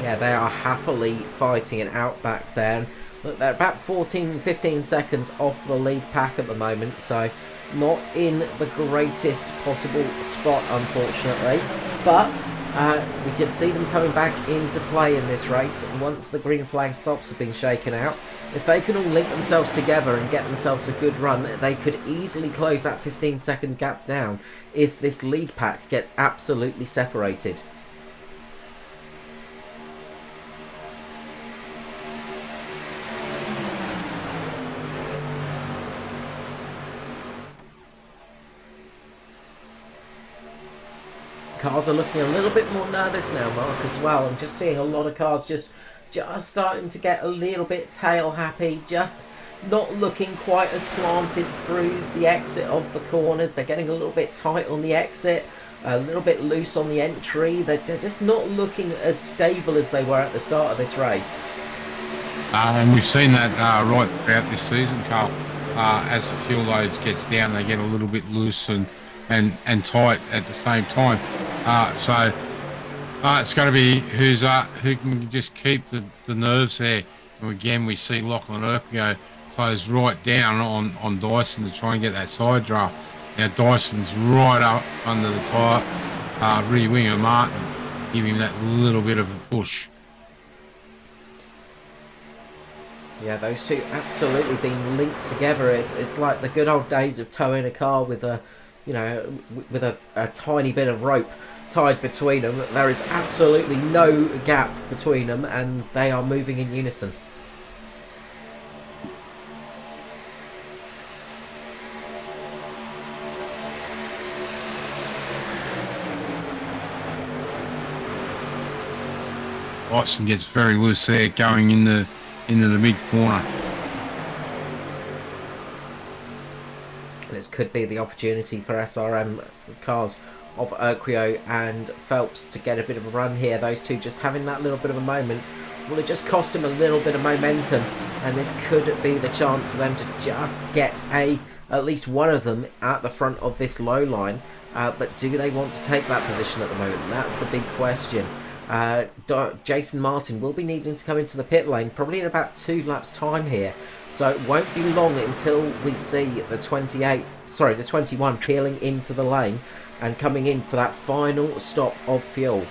Yeah, they are happily fighting it out back there. Look, they're about 14-15 seconds off the lead pack at the moment, so not in the greatest possible spot, unfortunately. But we can see them coming back into play in this race once the green flag stops have been shaken out. If they can all link themselves together and get themselves a good run, they could easily close that 15-second gap down if this lead pack gets absolutely separated. Cars are looking a little bit more nervous now, Mark, as well. I'm just seeing a lot of cars just starting to get a little bit tail happy, just not looking quite as planted through the exit of the corners. They're getting a little bit tight on the exit, a little bit loose on the entry. They're just not looking as stable as they were at the start of this race. And we've seen that right throughout this season, Carl. As the fuel load gets down, they get a little bit loose and tight at the same time. So it's going to be who can just keep the nerves there. And again, we see Lachlan Urquio close right down on Dyson to try and get that side draft. Now Dyson's right up under the tyre, rear wing of Martin, give him that little bit of a push. Yeah, those two absolutely being linked together. It's like the good old days of towing a car with a, you know, with a tiny bit of rope tied between them. There is absolutely no gap between them, and they are moving in unison. Watson gets very loose there going into the mid corner. This could be the opportunity for SRM cars of Urquio and Phelps to get a bit of a run here. Those two just having that little bit of a moment. Will it just cost them a little bit of momentum? And this could be the chance for them to just get at least one of them at the front of this low line. But do they want to take that position at the moment? That's the big question. Jason Martin will be needing to come into the pit lane probably in about 2 laps time here, so it won't be long until we see the 21 peeling into the lane and coming in for that final stop of fuel.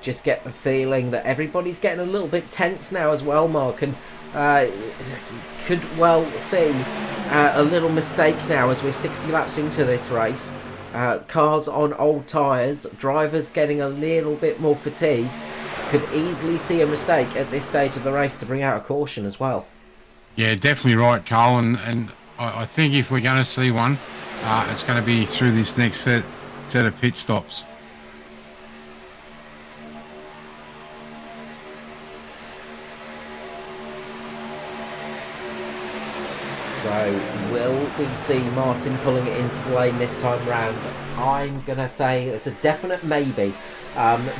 Just get the feeling that everybody's getting a little bit tense now as well, Mark, and could well see a little mistake now as we're 60 laps into this race. Cars on old tyres, drivers getting a little bit more fatigued. Could easily see a mistake at this stage of the race to bring out a caution as well. Yeah, definitely right, Carl, and I think if we're going to see one, it's going to be through this next set of pit stops. So will we see Martin pulling it into the lane this time round? I'm going to say it's a definite maybe.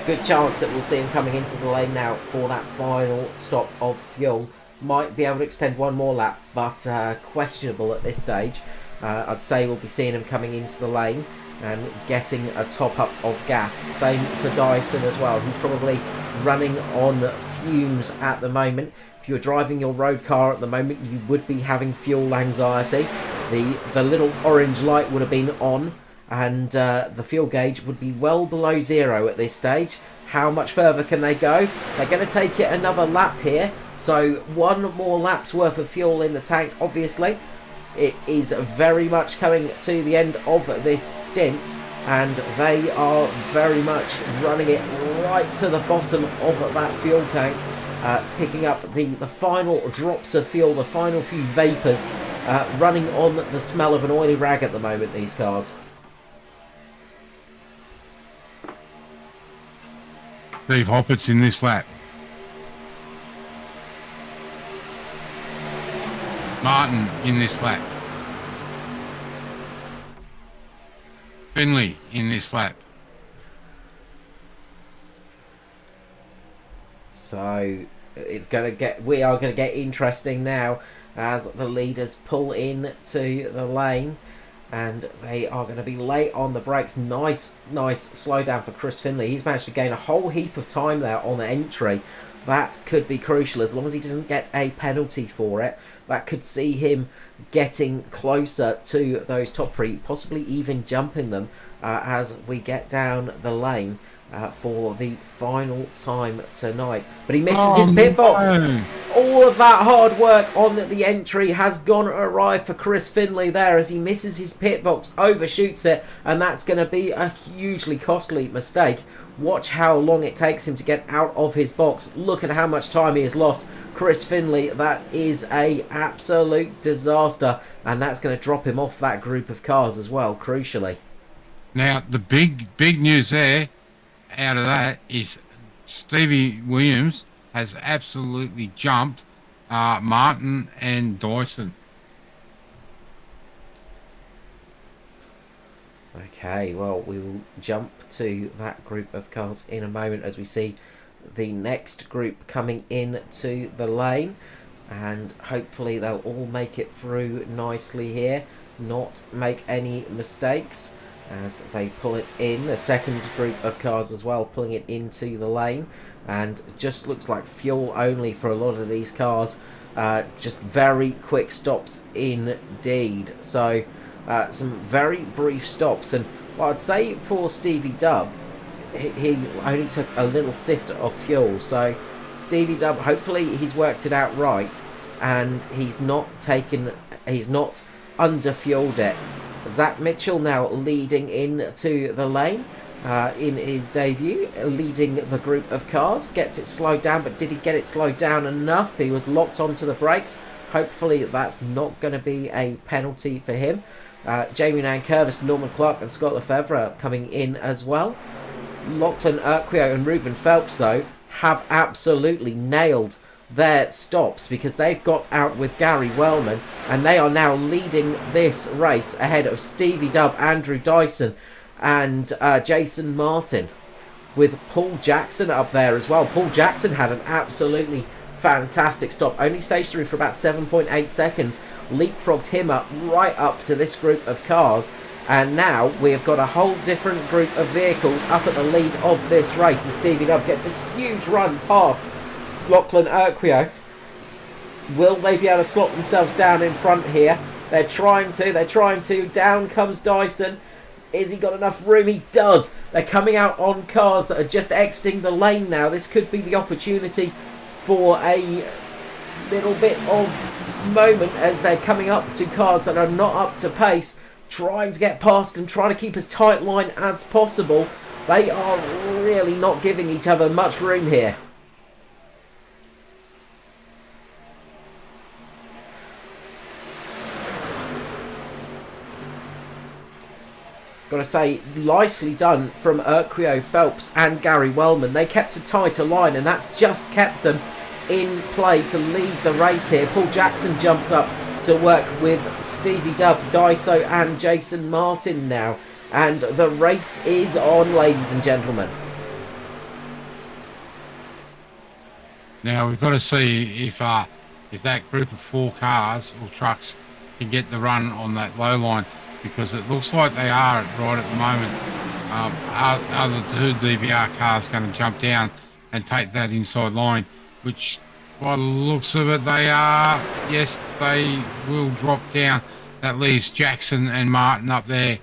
Good chance that we'll see him coming into the lane now for that final stop of fuel. Might be able to extend one more lap, but questionable at this stage. I'd say we'll be seeing him coming into the lane and getting a top up of gas. Same for Dyson as well. He's probably running on fumes at the moment. If you're driving your road car at the moment, you would be having fuel anxiety. The little orange light would have been on, and the fuel gauge would be well below 0 at this stage. How much further can they go? They're going to take it another lap here, so one more lap's worth of fuel in the tank, obviously. It is very much coming to the end of this stint, and they are very much running it right to the bottom of that fuel tank, picking up the final drops of fuel, the final few vapours, running on the smell of an oily rag at the moment, these cars. Steve Hoppett's in this lap. Martin in this lap. Finley in this lap. So we are going to get interesting now as the leaders pull in to the lane, and they are going to be late on the brakes. Nice slowdown for Chris Finley. He's managed to gain a whole heap of time there on the entry. That could be crucial as long as he doesn't get a penalty for it. That could see him getting closer to those top 3, possibly even jumping them as we get down the lane for the final time tonight. But he misses his pit box. No. All of that hard work on the entry has gone awry for Chris Finley there as he misses his pit box, overshoots it, and that's going to be a hugely costly mistake. Watch how long it takes him to get out of his box. Look at how much time he has lost. Chris Finley, that is a absolute disaster, and that's going to drop him off that group of cars as well, crucially. Now, the big news there out of that is Stevie Williams has absolutely jumped Martin and Dyson. Okay, well, we will jump to that group of cars in a moment as we see the next group coming in to the lane, and hopefully they'll all make it through nicely here, not make any mistakes. as they pull it in. The second group of cars as well pulling it into the lane, and just looks like fuel only for a lot of these cars. Just very quick stops indeed. So some very brief stops, and what I'd say for Stevie Dubb, he only took a little sift of fuel. So Stevie Dubb, hopefully he's worked it out right, and he's not under-fueled it. Zach Mitchell now leading into the lane in his debut, leading the group of cars. Gets it slowed down, but did he get it slowed down enough? He was locked onto the brakes. Hopefully that's not going to be a penalty for him. Jamie Nankervis, Norman Clark and Scott Lefevre coming in as well. Lachlan Urquio and Ruben Phelps, though, have absolutely nailed their stops, because they've got out with Gary Wellman, and they are now leading this race ahead of Stevie Dubb, Andrew Dyson and Jason Martin, with Paul Jackson up there as well. Paul Jackson had an absolutely fantastic stop, only staged through for about 7.8 seconds, leapfrogged him up right up to this group of cars, and now we have got a whole different group of vehicles up at the lead of this race, and Stevie Dubb gets a huge run past Lachlan Urquio. Will they be able to slot themselves down in front here? They're trying to. Down comes Dyson. Is he got enough room? He does. They're coming out on cars that are just exiting the lane now. This could be the opportunity for a little bit of moment as they're coming up to cars that are not up to pace, trying to get past and trying to keep as tight line as possible. They are really not giving each other much room here. Got to say, nicely done from Urquio, Phelps and Gary Wellman. They kept a tighter line, and that's just kept them in play to lead the race here. Paul Jackson jumps up to work with Stevie Dubb, Daiso and Jason Martin now. And the race is on, ladies and gentlemen. Now we've got to see if that group of 4 cars or trucks can get the run on that low line, because it looks like they are right at the moment. Are the 2 DBR cars going to jump down and take that inside line, which by the looks of it they are. Yes, they will drop down. That leaves Jackson and Martin up there.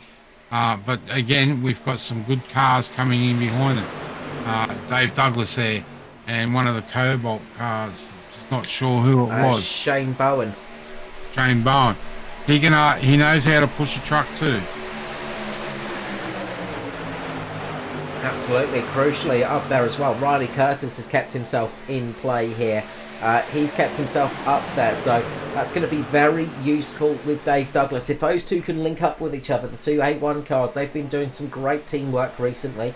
But again, we've got some good cars coming in behind them. Dave Douglas there, and one of the Cobalt cars, not sure who it was. Shane Bowen. Shane Bowen. He knows how to push a truck too. Absolutely, crucially up there as well. Riley Curtis has kept himself in play here. He's kept himself up there, so that's going to be very useful with Dave Douglas. If those two can link up with each other, the 2 A1 cars, they've been doing some great teamwork recently.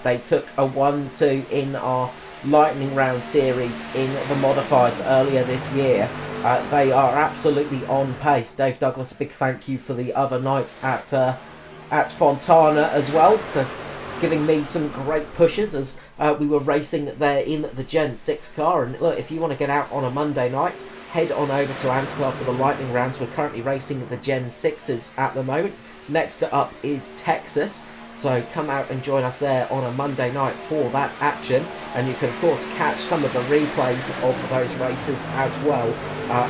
They took a 1-2 in our lightning round series in the modifieds earlier this year. They are absolutely on pace. Dave Douglas, a big thank you for the other night at Fontana as well, for giving me some great pushes as we were racing there in the Gen 6 car. And look, if you want to get out on a Monday night, head on over to ANZCAR for the lightning rounds. We're currently racing the Gen 6s at the moment. Next up is Texas. So come out and join us there on a Monday night for that action. And you can, of course, catch some of the replays of those races as well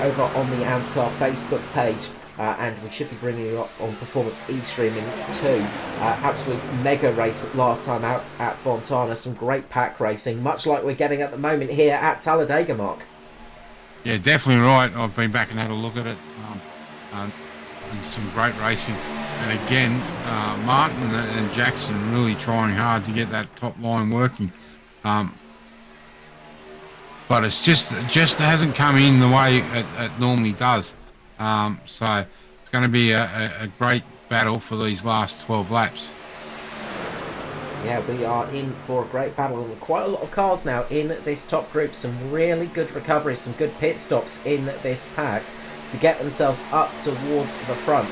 over on the ANZCAR Facebook page. And we should be bringing you up on Performance E-Streaming too. Absolute mega race last time out at Fontana. Some great pack racing, much like we're getting at the moment here at Talladega, Mark. Yeah, definitely right. I've been back and had a look at it. And some great racing. And again, Martin and Jackson really trying hard to get that top line working. But it's just hasn't come in the way it normally does. So it's going to be a great battle for these last 12 laps. Yeah, we are in for a great battle. Quite a lot of cars now in this top group. Some really good recoveries, some good pit stops in this pack to get themselves up towards the front.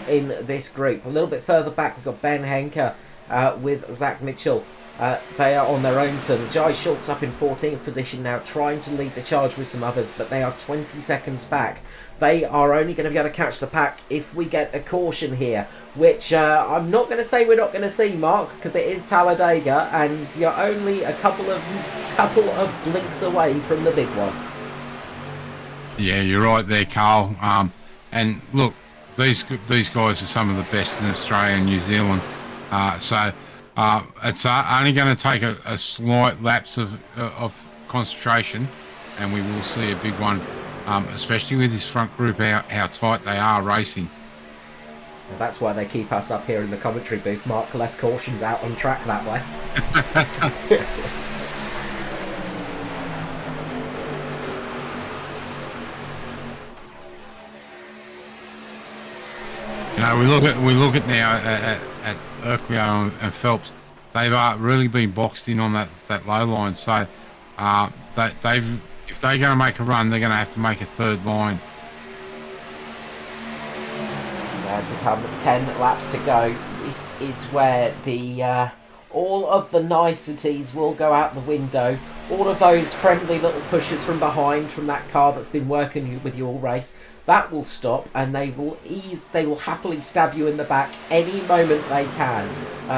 In this group, a little bit further back, we've got Ben Henker with Zach Mitchell They are on their own turn. Jai Schultz up in 14th position now, trying to lead the charge with some others, but they are 20 seconds back. They are only going to be able to catch the pack if we get a caution here, which I'm not going to say we're not going to see, Mark, because it is Talladega, and you're only a couple of blinks away from the big one. Yeah, you're right there, Carl. And look, these guys are some of the best in Australia and New Zealand. So it's only going to take a slight lapse of concentration, and we will see a big one. Especially with this front group, how tight they are racing. Well, that's why they keep us up here in the commentary booth, Mark. Less cautions out on track that way. You know, we look at now at Urquio and Phelps. They've really been boxed in on that low line. So if they're going to make a run, they're going to have to make a third line. As we come 10 laps to go, this is where the all of the niceties will go out the window. All of those friendly little pushes from behind from that car that's been working with you all race, that will stop, and they will happily stab you in the back any moment they can.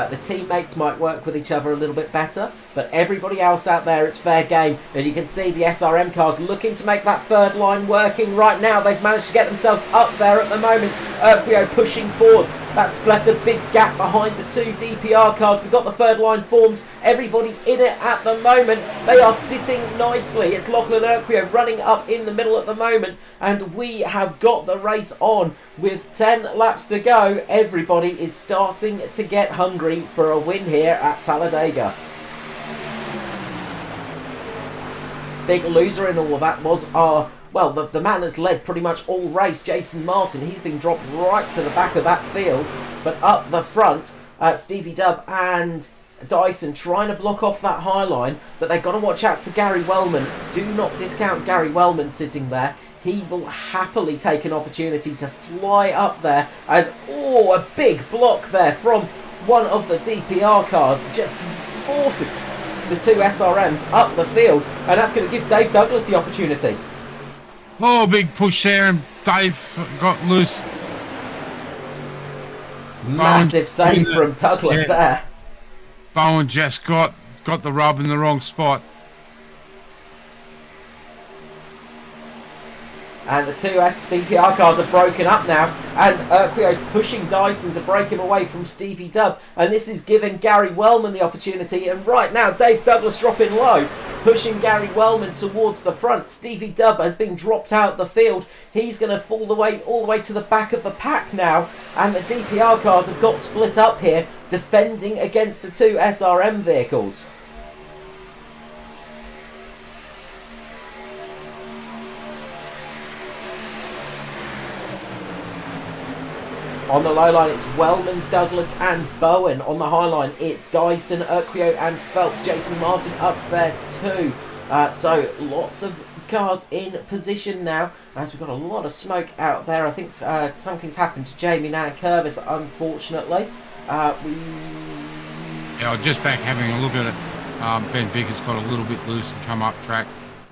The teammates might work with each other a little bit better, but everybody else out there, it's fair game. And you can see the SRM cars looking to make that third line working right now. They've managed to get themselves up there at the moment. Urquio pushing forwards. That's left a big gap behind the two DPR cars. We've got the third line formed. Everybody's in it at the moment. They are sitting nicely. It's Lachlan Urquio running up in the middle at the moment, and we have got the race on with 10 laps to go. Everybody is starting to get hungry for a win here at Talladega. Big loser in all of that was the man that's led pretty much all race, Jason Martin. He's been dropped right to the back of that field, but up the front, Stevie Dubb and Dyson trying to block off that high line, but they've got to watch out for Gary Wellman. Do not discount Gary Wellman sitting there. He will happily take an opportunity to fly up there as, a big block there from one of the DPR cars, just forcing the two SRMs up the field, and that's going to give Dave Douglas the opportunity. Oh, big push there, and Dave got loose. Massive save from Douglas there. Bowen just got the rub in the wrong spot. And the two DPR cars are broken up now, and Urquio's pushing Dyson to break him away from Stevie Dubb, and this is giving Gary Wellman the opportunity, and right now Dave Douglas dropping low, pushing Gary Wellman towards the front. Stevie Dubb has been dropped out the field. He's going to fall all the way to the back of the pack now, and the DPR cars have got split up here, defending against the two SRM vehicles. On the low line, it's Wellman, Douglas and Bowen. On the high line, it's Dyson, Urquio and Phelps. Jason Martin up there too. So lots of cars in position now, as we've got a lot of smoke out there. I think something's happened to Jamie Nankervis, unfortunately. Yeah, I was just back having a look at it. Ben Vickers got a little bit loose and come up track.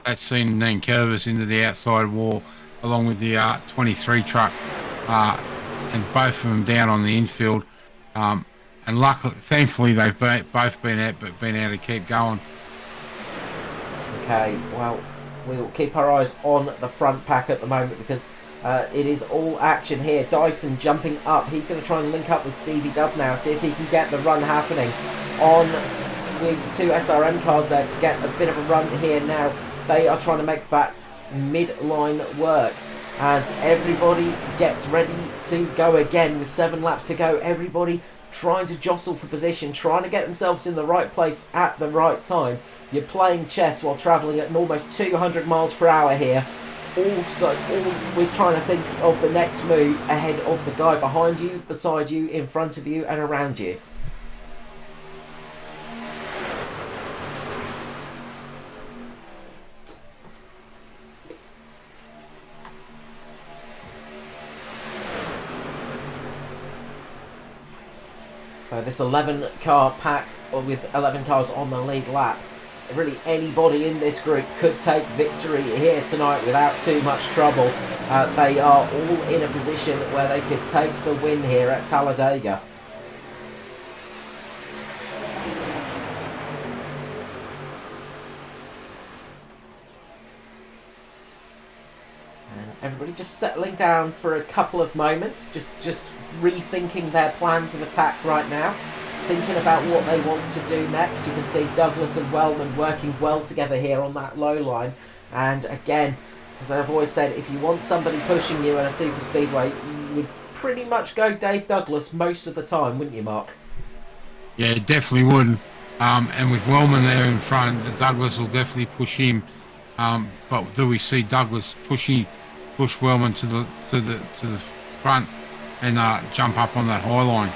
That's seen Nankervis into the outside wall, along with the 23 truck. And both of them down on the infield, and thankfully they've both been able to keep going. Okay, well, we'll keep our eyes on the front pack at the moment, because it is all action here. Dyson jumping up. He's going to try and link up with Stevie Dubb now, see if he can get the run happening. Leaves the two SRM cars there to get a bit of a run here now. They are trying to make that mid-line work, as everybody gets ready to go again with 7 laps to go. Everybody trying to jostle for position, trying to get themselves in the right place at the right time. You're playing chess while travelling at almost 200 miles per hour here. Also, always trying to think of the next move ahead of the guy behind you, beside you, in front of you and around you. So this 11 car pack with 11 cars on the lead lap. Really, anybody in this group could take victory here tonight without too much trouble. They are all in a position where they could take the win here at Talladega. And everybody just settling down for a couple of moments, just rethinking their plans of attack right now. Thinking about what they want to do next. You can see Douglas and Wellman working well together here on that low line. And again, as I've always said, if you want somebody pushing you in a super speedway, you would pretty much go Dave Douglas most of the time, wouldn't you, Mark? Yeah, definitely would. And with Wellman there in front, Douglas will definitely push him. But do we see Douglas push Wellman to the front and jump up on that high line?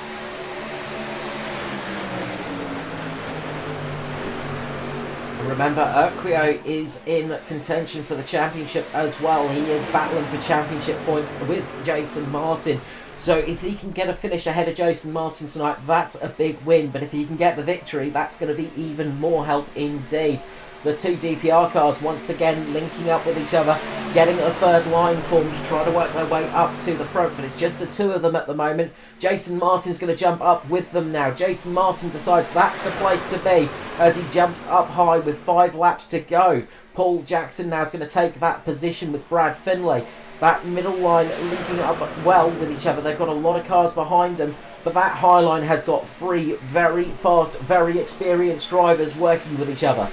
Remember, Urquio is in contention for the championship as well. He is battling for championship points with Jason Martin. So if he can get a finish ahead of Jason Martin tonight, that's a big win. But if he can get the victory, that's going to be even more help indeed. The two DPR cars once again linking up with each other, getting a third line formed to try to work their way up to the front, but it's just the two of them at the moment. Jason Martin's going to jump up with them now. Jason Martin decides that's the place to be as he jumps up high with 5 laps to go. Paul Jackson now is going to take that position with Brad Finlay. That middle line linking up well with each other. They've got a lot of cars behind them, but that high line has got 3 very fast, very experienced drivers working with each other.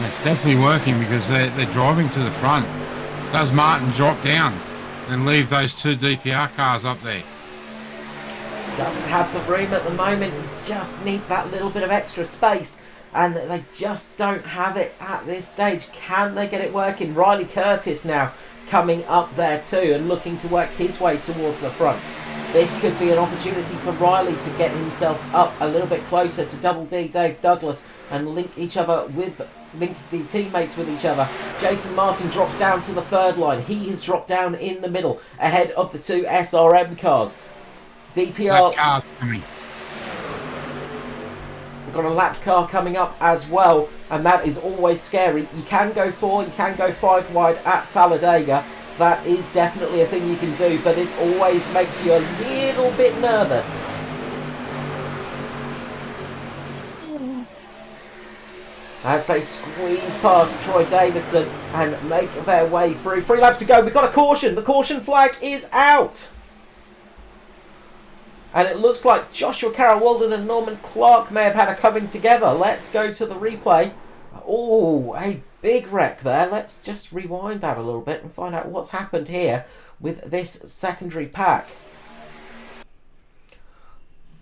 It's definitely working because they're driving to the front. Does Martin drop down and leave those 2 DPR cars up there? Doesn't have the room at the moment. He just needs that little bit of extra space, and they just don't have it at this stage. Can they get it working? Riley Curtis now coming up there too and looking to work his way towards the front. This could be an opportunity for Riley to get himself up a little bit closer to Double D Dave Douglas and link the teammates with each other. Jason Martin drops down to the third line. He has dropped down in the middle ahead of the 2 SRM cars. DPR. That car's coming. We've got a lapped car coming up as well, and that is always scary. You can go 4, you can go 5 wide at Talladega. That is definitely a thing you can do, but it always makes you a little bit nervous. As they squeeze past Troy Davidson and make their way through. 3 laps to go. We've got a caution. The caution flag is out. And it looks like Joshua Carroll-Walden and Norman Clark may have had a coming together. Let's go to the replay. Oh, a big wreck there. Let's just rewind that a little bit and find out what's happened here with this secondary pack.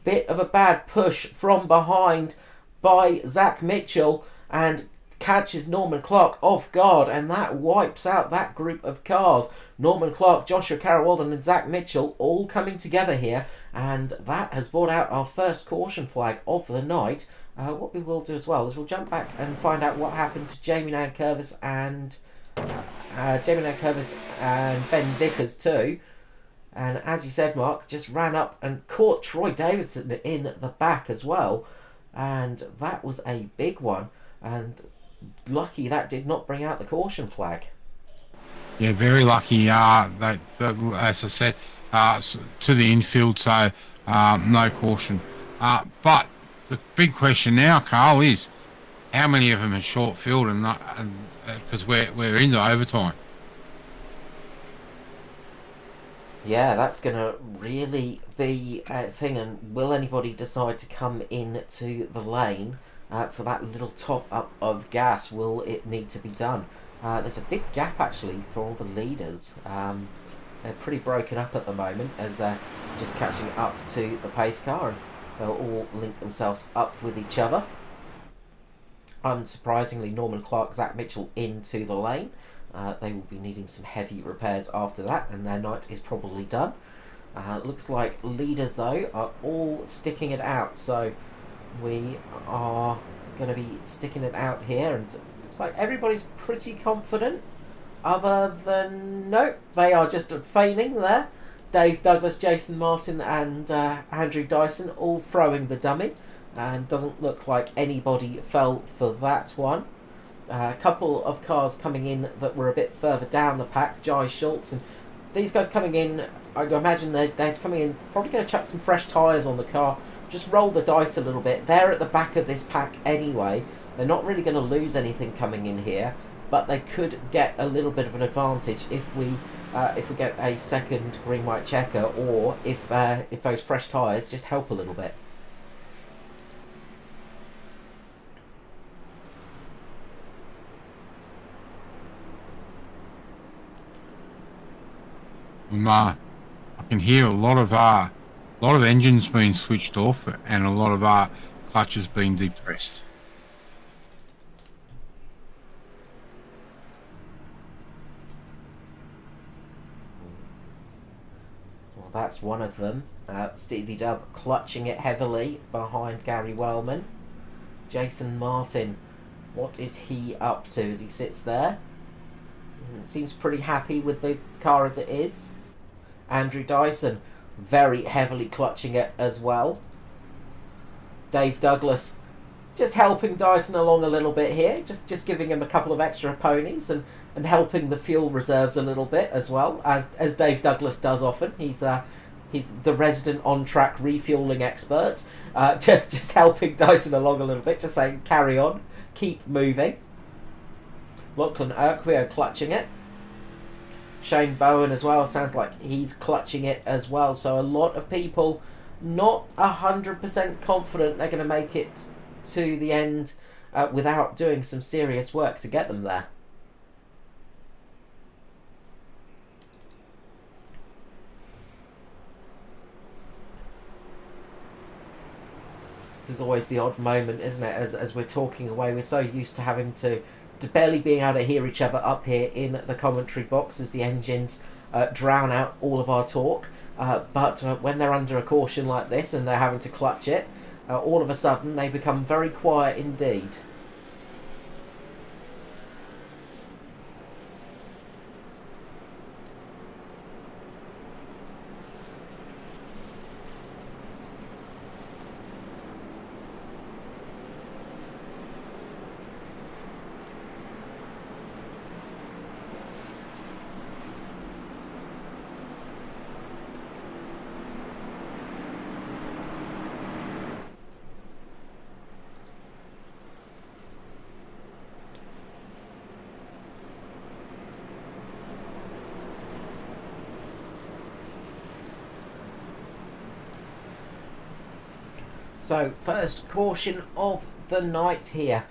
Bit of a bad push from behind by Zach Mitchell and catches Norman Clark off guard, and that wipes out that group of cars. Norman Clark, Joshua Carroll-Walden and Zach Mitchell all coming together here, and that has brought out our first caution flag of the night. What we will do as well is we'll jump back and find out what happened to Jamie Nankervis and Ben Vickers too. And as you said, Mark, just ran up and caught Troy Davidson in the back as well, and that was a big one. And lucky that did not bring out the caution flag. Yeah, very lucky. That as I said, to the infield, so no caution. But the big question now, Carl, is how many of them are short field, and because we're into overtime. Yeah, that's going to really be a thing. And will anybody decide to come into the lane for that little top up of gas? Will it need to be done? There's a big gap actually for all the leaders. They're pretty broken up at the moment as they're just catching up to the pace car, and they'll all link themselves up with each other. Unsurprisingly, Norman Clark, Zach Mitchell into the lane. They will be needing some heavy repairs after that, and their night is probably done. Looks like leaders though are all sticking it out, so we are going to be sticking it out here, and looks like everybody's pretty confident, other than nope, they are just feigning there. Dave Douglas, Jason Martin and Andrew Dyson all throwing the dummy, and doesn't look like anybody fell for that one. A couple of cars coming in that were a bit further down the pack, Jai Schultz, and these guys coming in, I'd imagine they're coming in, probably going to chuck some fresh tyres on the car, just roll the dice a little bit. They're at the back of this pack anyway. They're not really going to lose anything coming in here, but they could get a little bit of an advantage if we get a second green white checker, or if those fresh tyres just help a little bit. I can hear a lot of engines being switched off and a lot of clutches being depressed. Well, that's one of them. Stevie Dub clutching it heavily behind Gary Wellman. Jason Martin, what is he up to as he sits there? Seems pretty happy with the car as it is. Andrew Dyson very heavily clutching it as well. Dave Douglas just helping Dyson along a little bit here, just giving him a couple of extra ponies and helping the fuel reserves a little bit as well, as Dave Douglas does often. He's the resident on-track refueling expert, just helping Dyson along a little bit, just saying carry on, keep moving. Lachlan Urquio clutching it. Shane Bowen as well, sounds like he's clutching it as well. So a lot of people not 100% confident they're going to make it to the end without doing some serious work to get them there. This is always the odd moment, isn't it? As we're talking away, we're so used to having to barely being able to hear each other up here in the commentary box as the engines drown out all of our talk. But when they're under a caution like this and they're having to clutch it, all of a sudden they become very quiet indeed. So, first caution of the night here.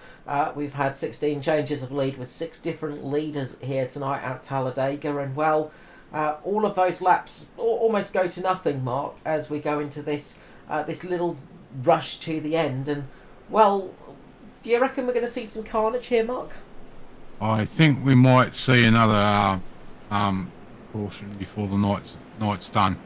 We've had 16 changes of lead with 6 different leaders here tonight at Talladega, and well, all of those laps almost go to nothing, Mark, as we go into this this little rush to the end. And well, do you reckon we're going to see some carnage here, Mark? I think we might see another caution before the night's done.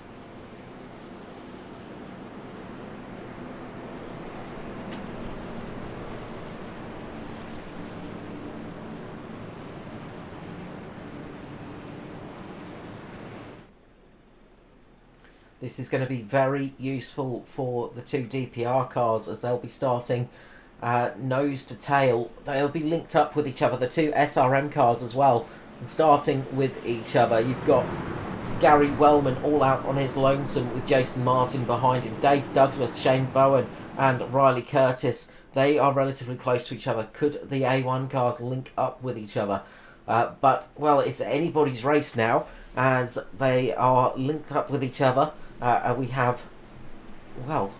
This is going to be very useful for the 2 DPR cars as they'll be starting nose to tail. They'll be linked up with each other, the 2 SRM cars as well, and starting with each other. You've got Gary Wellman all out on his lonesome with Jason Martin behind him. Dave Douglas, Shane Bowen and Riley Curtis, they are relatively close to each other. Could the A1 cars link up with each other? But, well, it's anybody's race now as they are linked up with each other. We have, well,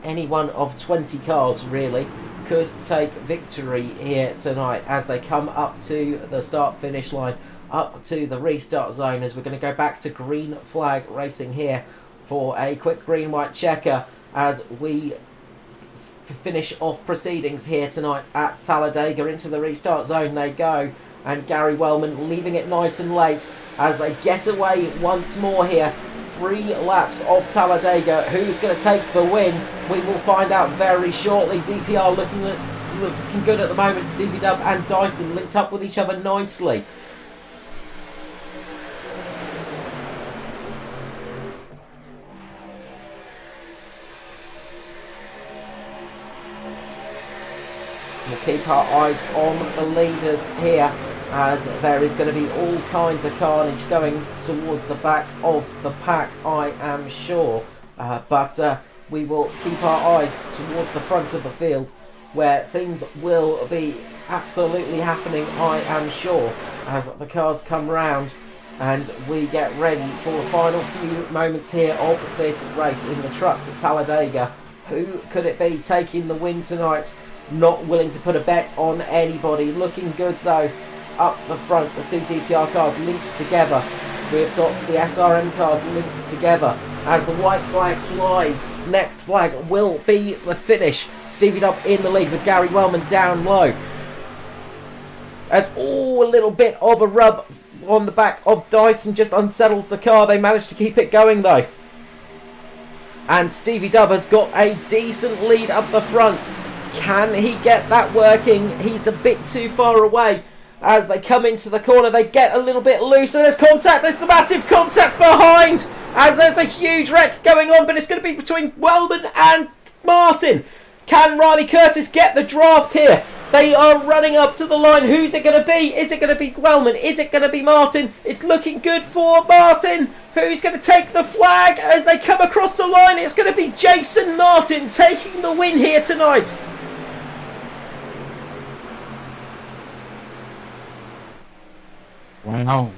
any one of 20 cars really could take victory here tonight as they come up to the start-finish line, up to the restart zone, as we're going to go back to green flag racing here for a quick green-white checker as we finish off proceedings here tonight at Talladega. Into the restart zone they go, and Gary Wellman leaving it nice and late as they get away once more here. 3 laps of Talladega. Who's going to take the win? We will find out very shortly. DPR looking good at the moment. Stevie Dub and Dyson linked up with each other nicely. We'll keep our eyes on the leaders here, as there is going to be all kinds of carnage going towards the back of the pack, I am sure. But we will keep our eyes towards the front of the field, where things will be absolutely happening, I am sure, as the cars come round and we get ready for the final few moments here of this race in the trucks at Talladega. Who could it be taking the win tonight? Not willing to put a bet on anybody. Looking good though up the front, the two DPR cars linked together. We've got the SRM cars linked together as the white flag flies. Next flag will be the finish. Stevie Dub in the lead with Gary Wellman down low. As a little bit of a rub on the back of Dyson just unsettles the car. They managed to keep it going though. And Stevie Dub has got a decent lead up the front. Can he get that working? He's a bit too far away. As they come into the corner, they get a little bit loose, and there's contact. There's the massive contact behind, as there's a huge wreck going on, but it's going to be between Wellman and Martin. Can Riley Curtis get the draft here? They are running up to the line. Who's it going to be? Is it going to be Wellman? Is it going to be Martin? It's looking good for Martin. Who's going to take the flag as they come across the line? It's going to be Jason Martin taking the win here tonight. Wow,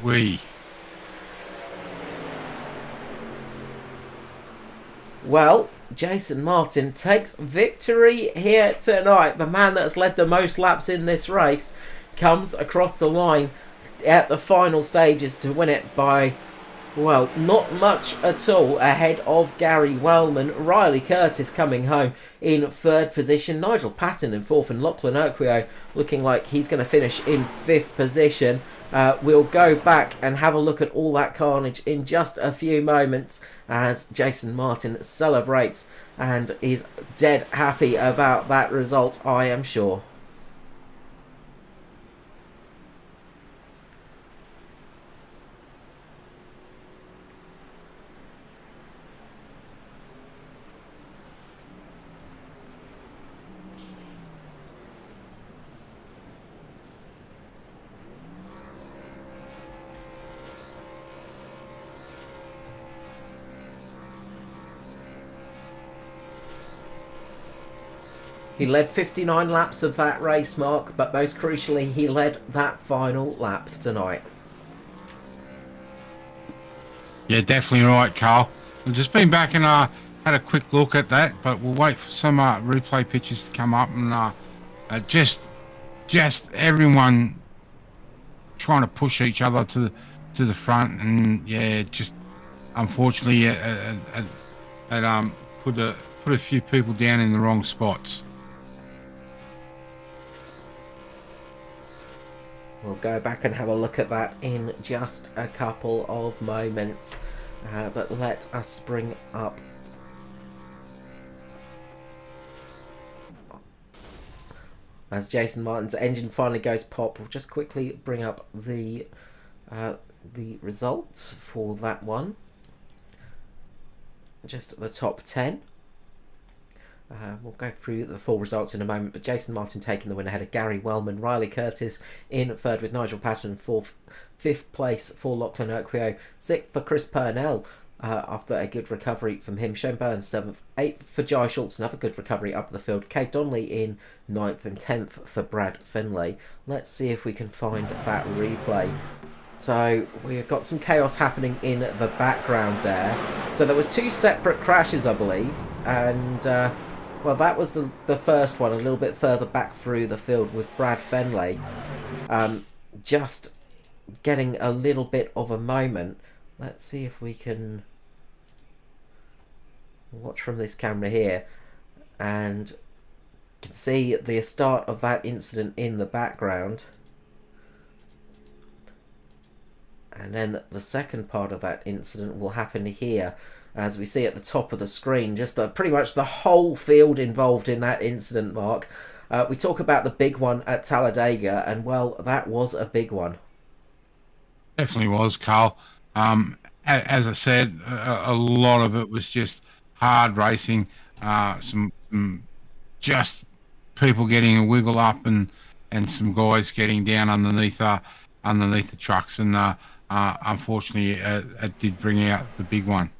Well, Jason Martin takes victory here tonight. The man that has led the most laps in this race comes across the line at the final stages to win it by, well, not much at all ahead of Gary Wellman. Riley Curtis coming home in third position. Nigel Patton in fourth, and Lachlan Urquio looking like he's going to finish in fifth position. We'll go back and have a look at all that carnage in just a few moments as Jason Martin celebrates and is dead happy about that result, I am sure. He led 59 laps of that race, Mark, but most crucially, he led that final lap tonight. Yeah, definitely right, Carl. I've just been back and had a quick look at that, but we'll wait for some replay pictures to come up, and just everyone trying to push each other to the front, and yeah, just unfortunately, put a few people down in the wrong spots. We'll go back and have a look at that in just a couple of moments. But let us bring up... As Jason Martin's engine finally goes pop, we'll just quickly bring up the results for that one. Just the top 10. We'll go through the full results in a moment, but Jason Martin taking the win ahead of Gary Wellman. Riley Curtis in third with Nigel Patton in fourth. Fifth place for Lachlan Urquio. Sixth for Chris Purnell after a good recovery from him. Shane Burns seventh. Eighth for Jai Schultz, another good recovery up the field. Kate Donnelly in ninth, and 10th for Brad Finlay. Let's see if we can find that replay. So we've got some chaos happening in the background there. So there was two separate crashes, I believe, and well, that was the first one, a little bit further back through the field with Brad Finlay. Just getting a little bit of a moment. Let's see if we can watch from this camera here, and can see the start of that incident in the background. And then the second part of that incident will happen here, as we see at the top of the screen, just pretty much the whole field involved in that incident, Mark. We talk about the big one at Talladega, and well, that was a big one. Definitely was, Carl. As I said, a lot of it was just hard racing, some just people getting a wiggle up and some guys getting down underneath the trucks, and unfortunately it did bring out the big one.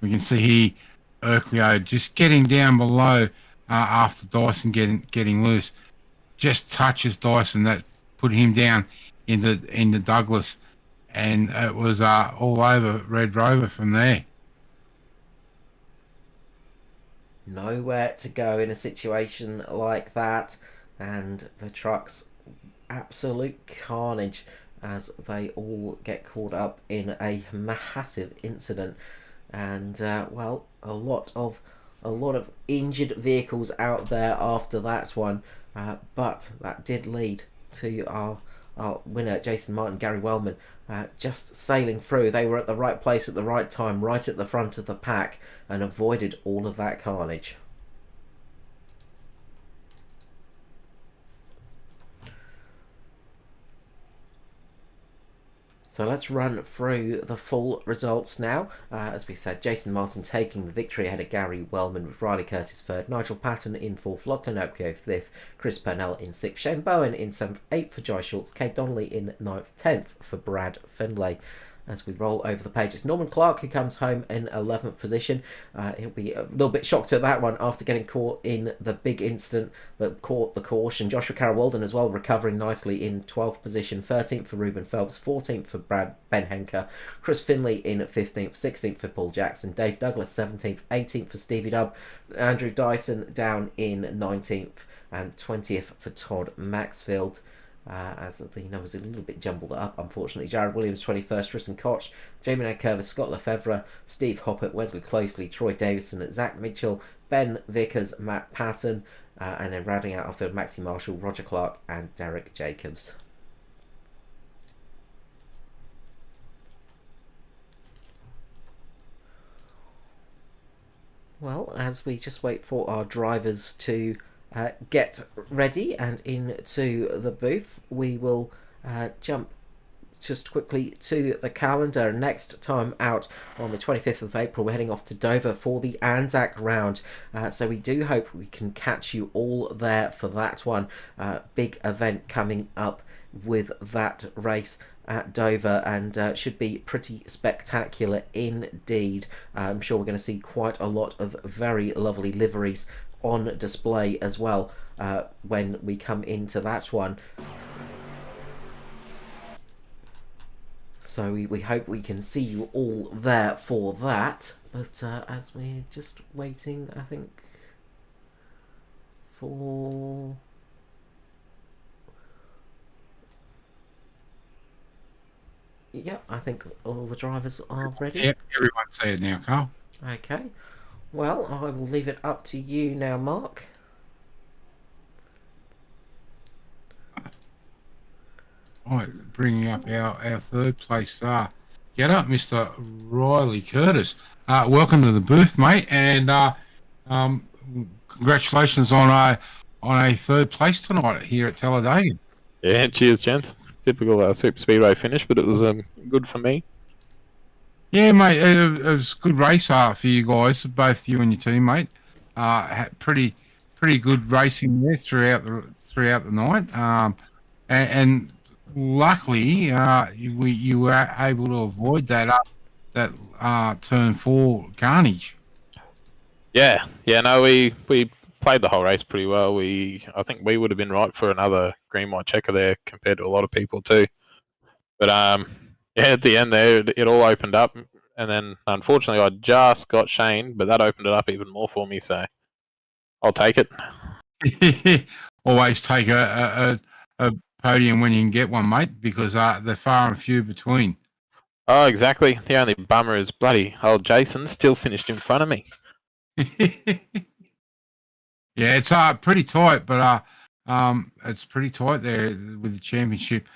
We can see here Urquio just getting down below after Dyson getting loose, just touches Dyson, that put him down into Douglas, and it was all over Red Rover from there. Nowhere to go in a situation like that, and the trucks, absolute carnage as they all get caught up in a massive incident. And well, a lot of injured vehicles out there after that one, but that did lead to our winner, Jason Martin, Gary Wellman, just sailing through. They were at the right place at the right time, right at the front of the pack, and avoided all of that carnage. So let's run through the full results now. As we said, Jason Martin taking the victory ahead of Gary Wellman, with Riley Curtis third, Nigel Patton in fourth, Lachlan Oakio fifth, Chris Purnell in sixth, Shane Bowen in seventh, eighth for Joy Schultz, Kate Donnelly in ninth, 10th for Brad Findlay. As we roll over the page, it's Norman Clark who comes home in 11th position. He'll be a little bit shocked at that one after getting caught in the big incident that caught the caution. Joshua Carroll-Walden as well, recovering nicely in 12th position. 13th for Ruben Phelps, 14th for Ben Henker, Chris Finley in 15th, 16th for Paul Jackson, Dave Douglas 17th, 18th for Stevie Dubb, Andrew Dyson down in 19th, and 20th for Todd Maxfield. As the numbers are a little bit jumbled up, unfortunately. Jared Williams 21st, Tristan Koch, Jamie Curvis, Scott Lefevre, Steve Hoppett, Wesley Closely, Troy Davison, Zach Mitchell, Ben Vickers, Matt Patton, and then rounding out our field, Maxie Marshall, Roger Clark, and Derek Jacobs. Well, as we just wait for our drivers to get ready and into the booth, we will jump just quickly to the calendar. Next time out on the 25th of April, we're heading off to Dover for the ANZAC round, so we do hope we can catch you all there for that one. Big event coming up with that race at Dover, and should be pretty spectacular indeed. I'm sure we're going to see quite a lot of very lovely liveries on display as well when we come into that one. So we hope we can see you all there for that. But as we're just waiting, I think, for... Yeah, I think all the drivers are ready. Yeah, everyone's there now, Carl. Okay. Well, I will leave it up to you now, Mark. Right, bringing up our third place star. Get up, Mr. Riley Curtis. Welcome to the booth, mate, and congratulations on a third place tonight here at Talladega. Yeah, cheers, gents. Typical Super Speedway finish, but it was good for me. Yeah, mate, it was a good race for you guys, both you and your teammate. Pretty good racing there throughout the night, and luckily you were able to avoid that turn 4 carnage. Yeah. No, we played the whole race pretty well. I think we would have been right for another green white checker there compared to a lot of people too. But yeah, at the end there, it all opened up, and then unfortunately I just got Shane, but that opened it up even more for me, so I'll take it. Always take a podium when you can get one, mate, because they're far and few between. Oh, exactly. The only bummer is bloody old Jason still finished in front of me. Yeah, it's pretty tight, but it's pretty tight there with the championship.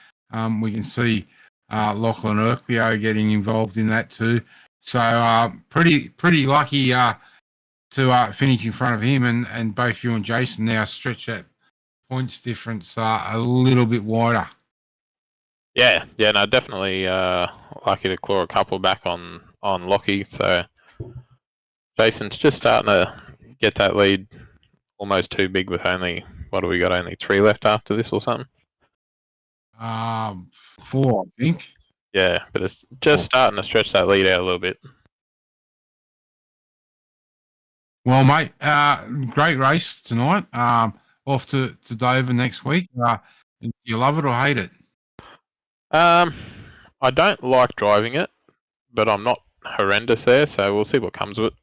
We can see Lachlan Urquio getting involved in that too. So pretty lucky to finish in front of him, and both you and Jason now stretch that points difference a little bit wider. Yeah, no, definitely lucky to claw a couple back on Lockie. So Jason's just starting to get that lead almost too big with only what do we got? Only 3 left after this or something? 4, I think. Yeah, but it's just starting to stretch that lead out a little bit. Well, mate, great race tonight. Off to Dover next week. You love it or hate it? I don't like driving it, but I'm not horrendous there, so we'll see what comes of it.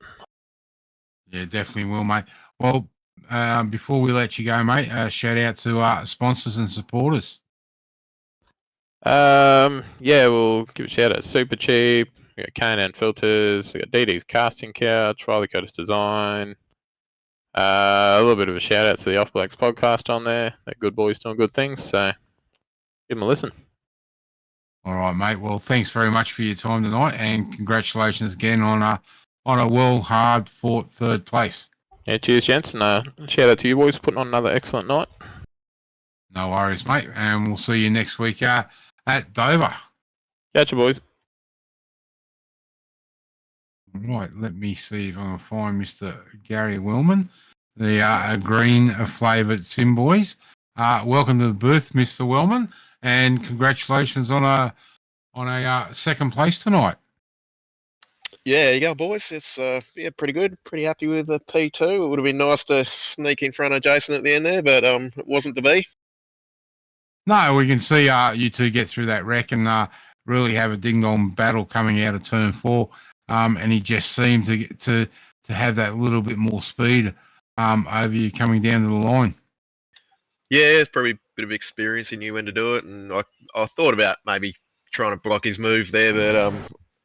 Yeah, definitely will, mate. Well, before we let you go, mate, shout out to sponsors and supporters. Yeah, we'll give a shout out to Super Cheap. We got K&N Filters. We got DD's Casting Couch, Riley Curtis Design. A little bit of a shout out to the Off Blacks podcast on there. They're good boys doing good things, so give them a listen. All right, mate. Well, thanks very much for your time tonight, and congratulations again on a well hard fought 3rd place. Yeah, cheers, gents, and shout out to you boys for putting on another excellent night. No worries, mate, and we'll see you next week at Dover. Catch you, boys. Right, let me see if I can find Mr. Gary Wellman, the green flavoured Sim Boys. Welcome to the booth, Mr. Wellman, and congratulations on a 2nd place tonight. Yeah, there you go, boys. It's pretty good. Pretty happy with the P2. It would have been nice to sneak in front of Jason at the end there, but it wasn't to be. No, we can see you two get through that wreck and really have a ding-dong battle coming out of turn 4. And he just seemed to have that little bit more speed over you coming down to the line. Yeah, it's probably a bit of experience. He knew when to do it, and I thought about maybe trying to block his move there, but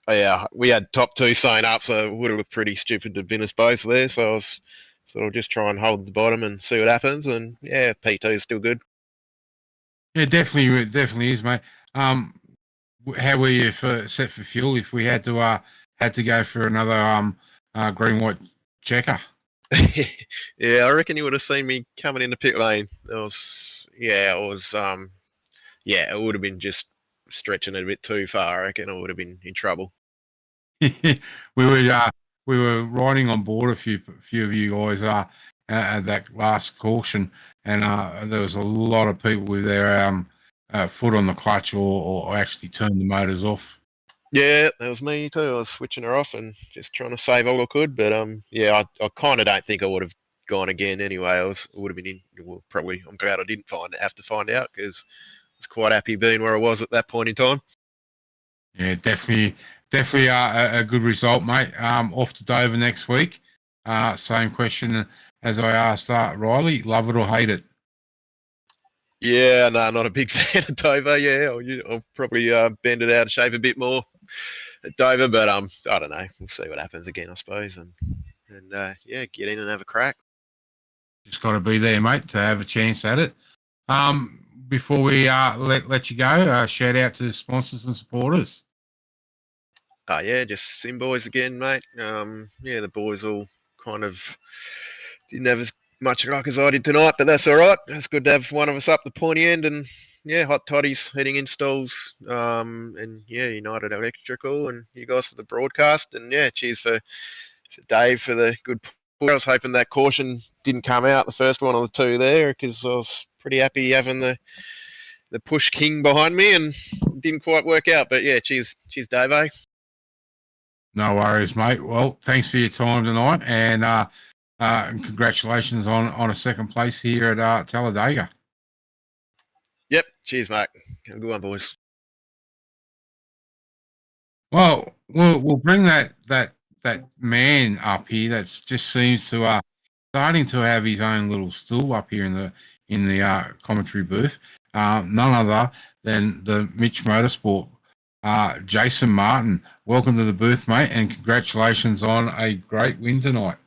yeah, we had top 2 sewn up, so it would have looked pretty stupid to bin us both there. So I was sort of just try and hold the bottom and see what happens. And yeah, P2 is still good. Yeah, definitely is, mate. How were you set for fuel if we had to go for another green-white checker? Yeah, I reckon you would have seen me coming in the pit lane. It would have been just stretching it a bit too far. I reckon I would have been in trouble. we were riding on board a few of you guys at that last caution, and there was a lot of people with their foot on the clutch or actually turned the motors off. Yeah, that was me too. I was switching her off and just trying to save all I could. But I kind of don't think I would have gone again anyway. I would have been in. Well, probably. I'm glad I didn't have to find out because I was quite happy being where I was at that point in time. Yeah, definitely a good result, mate. Off to Dover next week. Same question as I asked Riley. Love it or hate it? Yeah, no, not a big fan of Dover. Yeah, I'll probably bend it out of shape a bit more at Dover, but I don't know. We'll see what happens again, I suppose, and get in and have a crack. Just got to be there, mate, to have a chance at it. Before we let you go, shout out to the sponsors and supporters. Yeah, just Sim Boys again, mate. The boys all kind of didn't have as much luck as I did tonight, but that's all right. It's good to have one of us up the pointy end, and Hot Toddies heating installs, and United Electrical, and you guys for the broadcast, and cheers for Dave for the good push. I was hoping that caution didn't come out, the first one of the 2 there, because I was pretty happy having the push king behind me, and it didn't quite work out. But cheers Dave. Eh? No worries, mate. Well, thanks for your time tonight, and congratulations on a 2nd place here at Talladega. Yep. Cheers, mate. Have a good one, boys. Well, we'll bring that man up here that just seems to starting to have his own little stool up here in the commentary booth. None other than the Mitch Motorsport, Jason Martin. Welcome to the booth, mate, and congratulations on a great win tonight.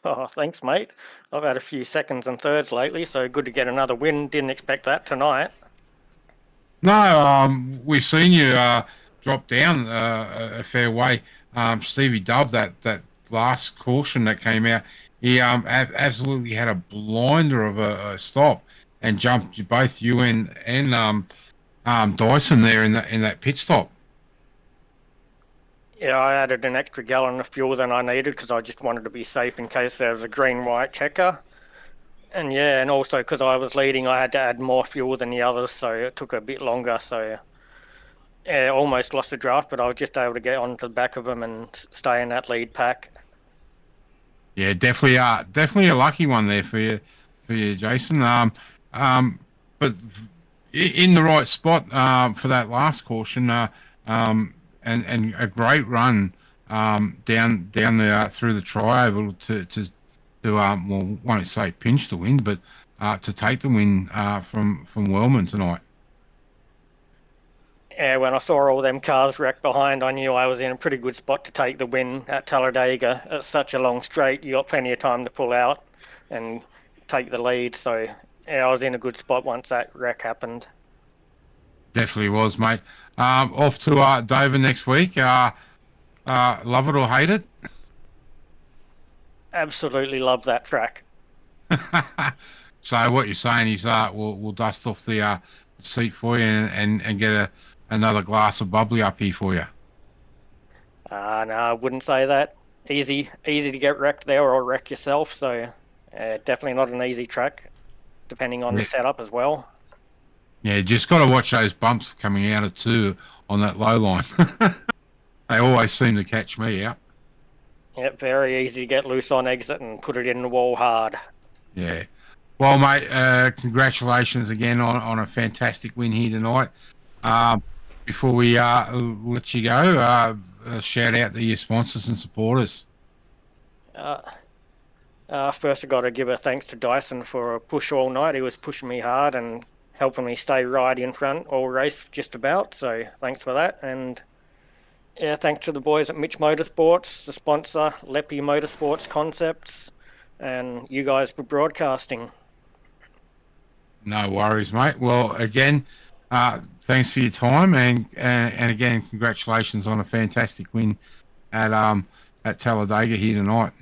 Oh, thanks, mate. I've had a few 2nds and 3rds lately, so good to get another win. Didn't expect that tonight. No, we've seen you drop down a fair way. Stevie Dubb, that last caution that came out, he absolutely had a blinder of a stop and jumped both you and Dyson there in that pit stop. Yeah, I added an extra gallon of fuel than I needed because I just wanted to be safe in case there was a green-white checker. And yeah, and also because I was leading, I had to add more fuel than the others, so it took a bit longer. So yeah, almost lost the draft, but I was just able to get onto the back of them and stay in that lead pack. Yeah, definitely a lucky one there for you, Jason. But in the right spot for that last caution, and a great run down the through the tri-oval to well, won't say pinch the win, but to take the win from Wellman tonight. Yeah, when I saw all them cars wrecked behind, I knew I was in a pretty good spot to take the win at Talladega. It's such a long straight, you got plenty of time to pull out and take the lead. So yeah, I was in a good spot once that wreck happened. Definitely was, mate. Off to Dover next week. Love it or hate it? Absolutely love that track. So what you're saying is we'll dust off the seat for you and get another glass of bubbly up here for you. No, I wouldn't say that. Easy to get wrecked there or wreck yourself. So definitely not an easy track, depending on the setup as well. Yeah, just got to watch those bumps coming out of two on that low line. They always seem to catch me out. Yep, very easy to get loose on exit and put it in the wall hard. Yeah. Well, mate, congratulations again on a fantastic win here tonight. Before we let you go, shout out to your sponsors and supporters. First, I got to give a thanks to Dyson for a push all night. He was pushing me hard and helping me stay right in front all race just about. So thanks for that. And yeah, thanks to the boys at Mitch Motorsports, the sponsor, Leppy Motorsports Concepts, and you guys for broadcasting. No worries, mate. Well, again, thanks for your time, and again, congratulations on a fantastic win at Talladega here tonight.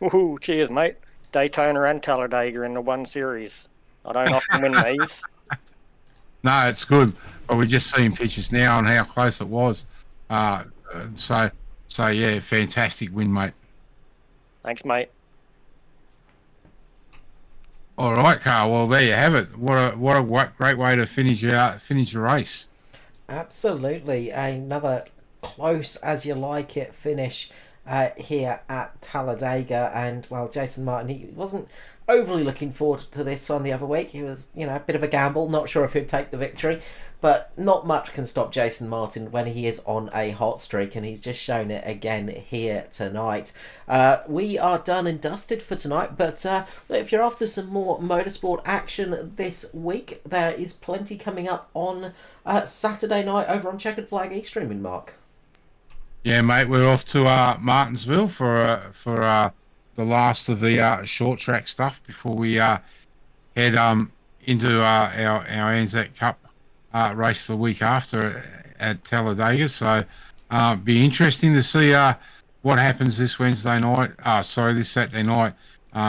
Woohoo! Cheers, mate. Daytona and Talladega in the one series. I don't often win these. No, it's good. But we're just seeing pictures now on how close it was. So yeah, fantastic win, mate. Thanks, mate. All right, Carl. Well, there you have it. What a great way to finish your race. Absolutely, another close as you like it finish here at Talladega, and well, Jason Martin, he wasn't overly looking forward to this one the other week. He was, a bit of a gamble, not sure if he'd take the victory, but not much can stop Jason Martin when he is on a hot streak, and he's just shown it again here tonight. We are done and dusted for tonight, but if you're after some more motorsport action this week, there is plenty coming up on Saturday night over on Checkered Flag E-Streaming, Mark. Yeah, mate, we're off to Martinsville for the last of the short track stuff before we head into our ANZCAR Cup race the week after at Talladega. So be interesting to see what happens this Saturday night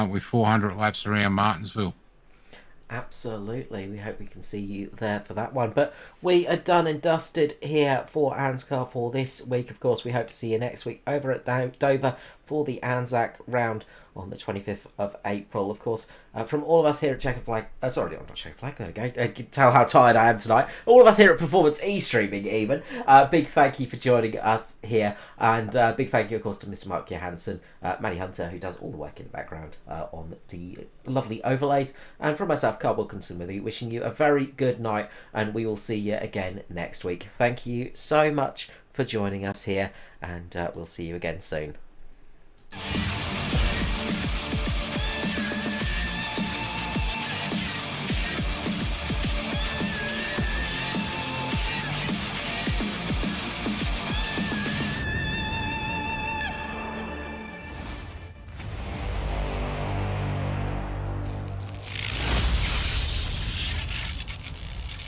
with 400 laps around Martinsville. Absolutely. We hope we can see you there for that one. But we are done and dusted here for ANZCAR for this week. Of course, we hope to see you next week over at Dover for the ANZAC round on the 25th of April. Of course, from all of us here at Checkered Flag, sorry, not Checkered Flag, there we go. You can tell how tired I am tonight. All of us here at Performance E-Streaming even. Big thank you for joining us here. And big thank you, of course, to Mr. Mark Johansson, Manny Hunter, who does all the work in the background on the lovely overlays. And from myself, Carl Wilkinson, with you, wishing you a very good night. And we will see you again next week. Thank you so much for joining us here. And we'll see you again soon.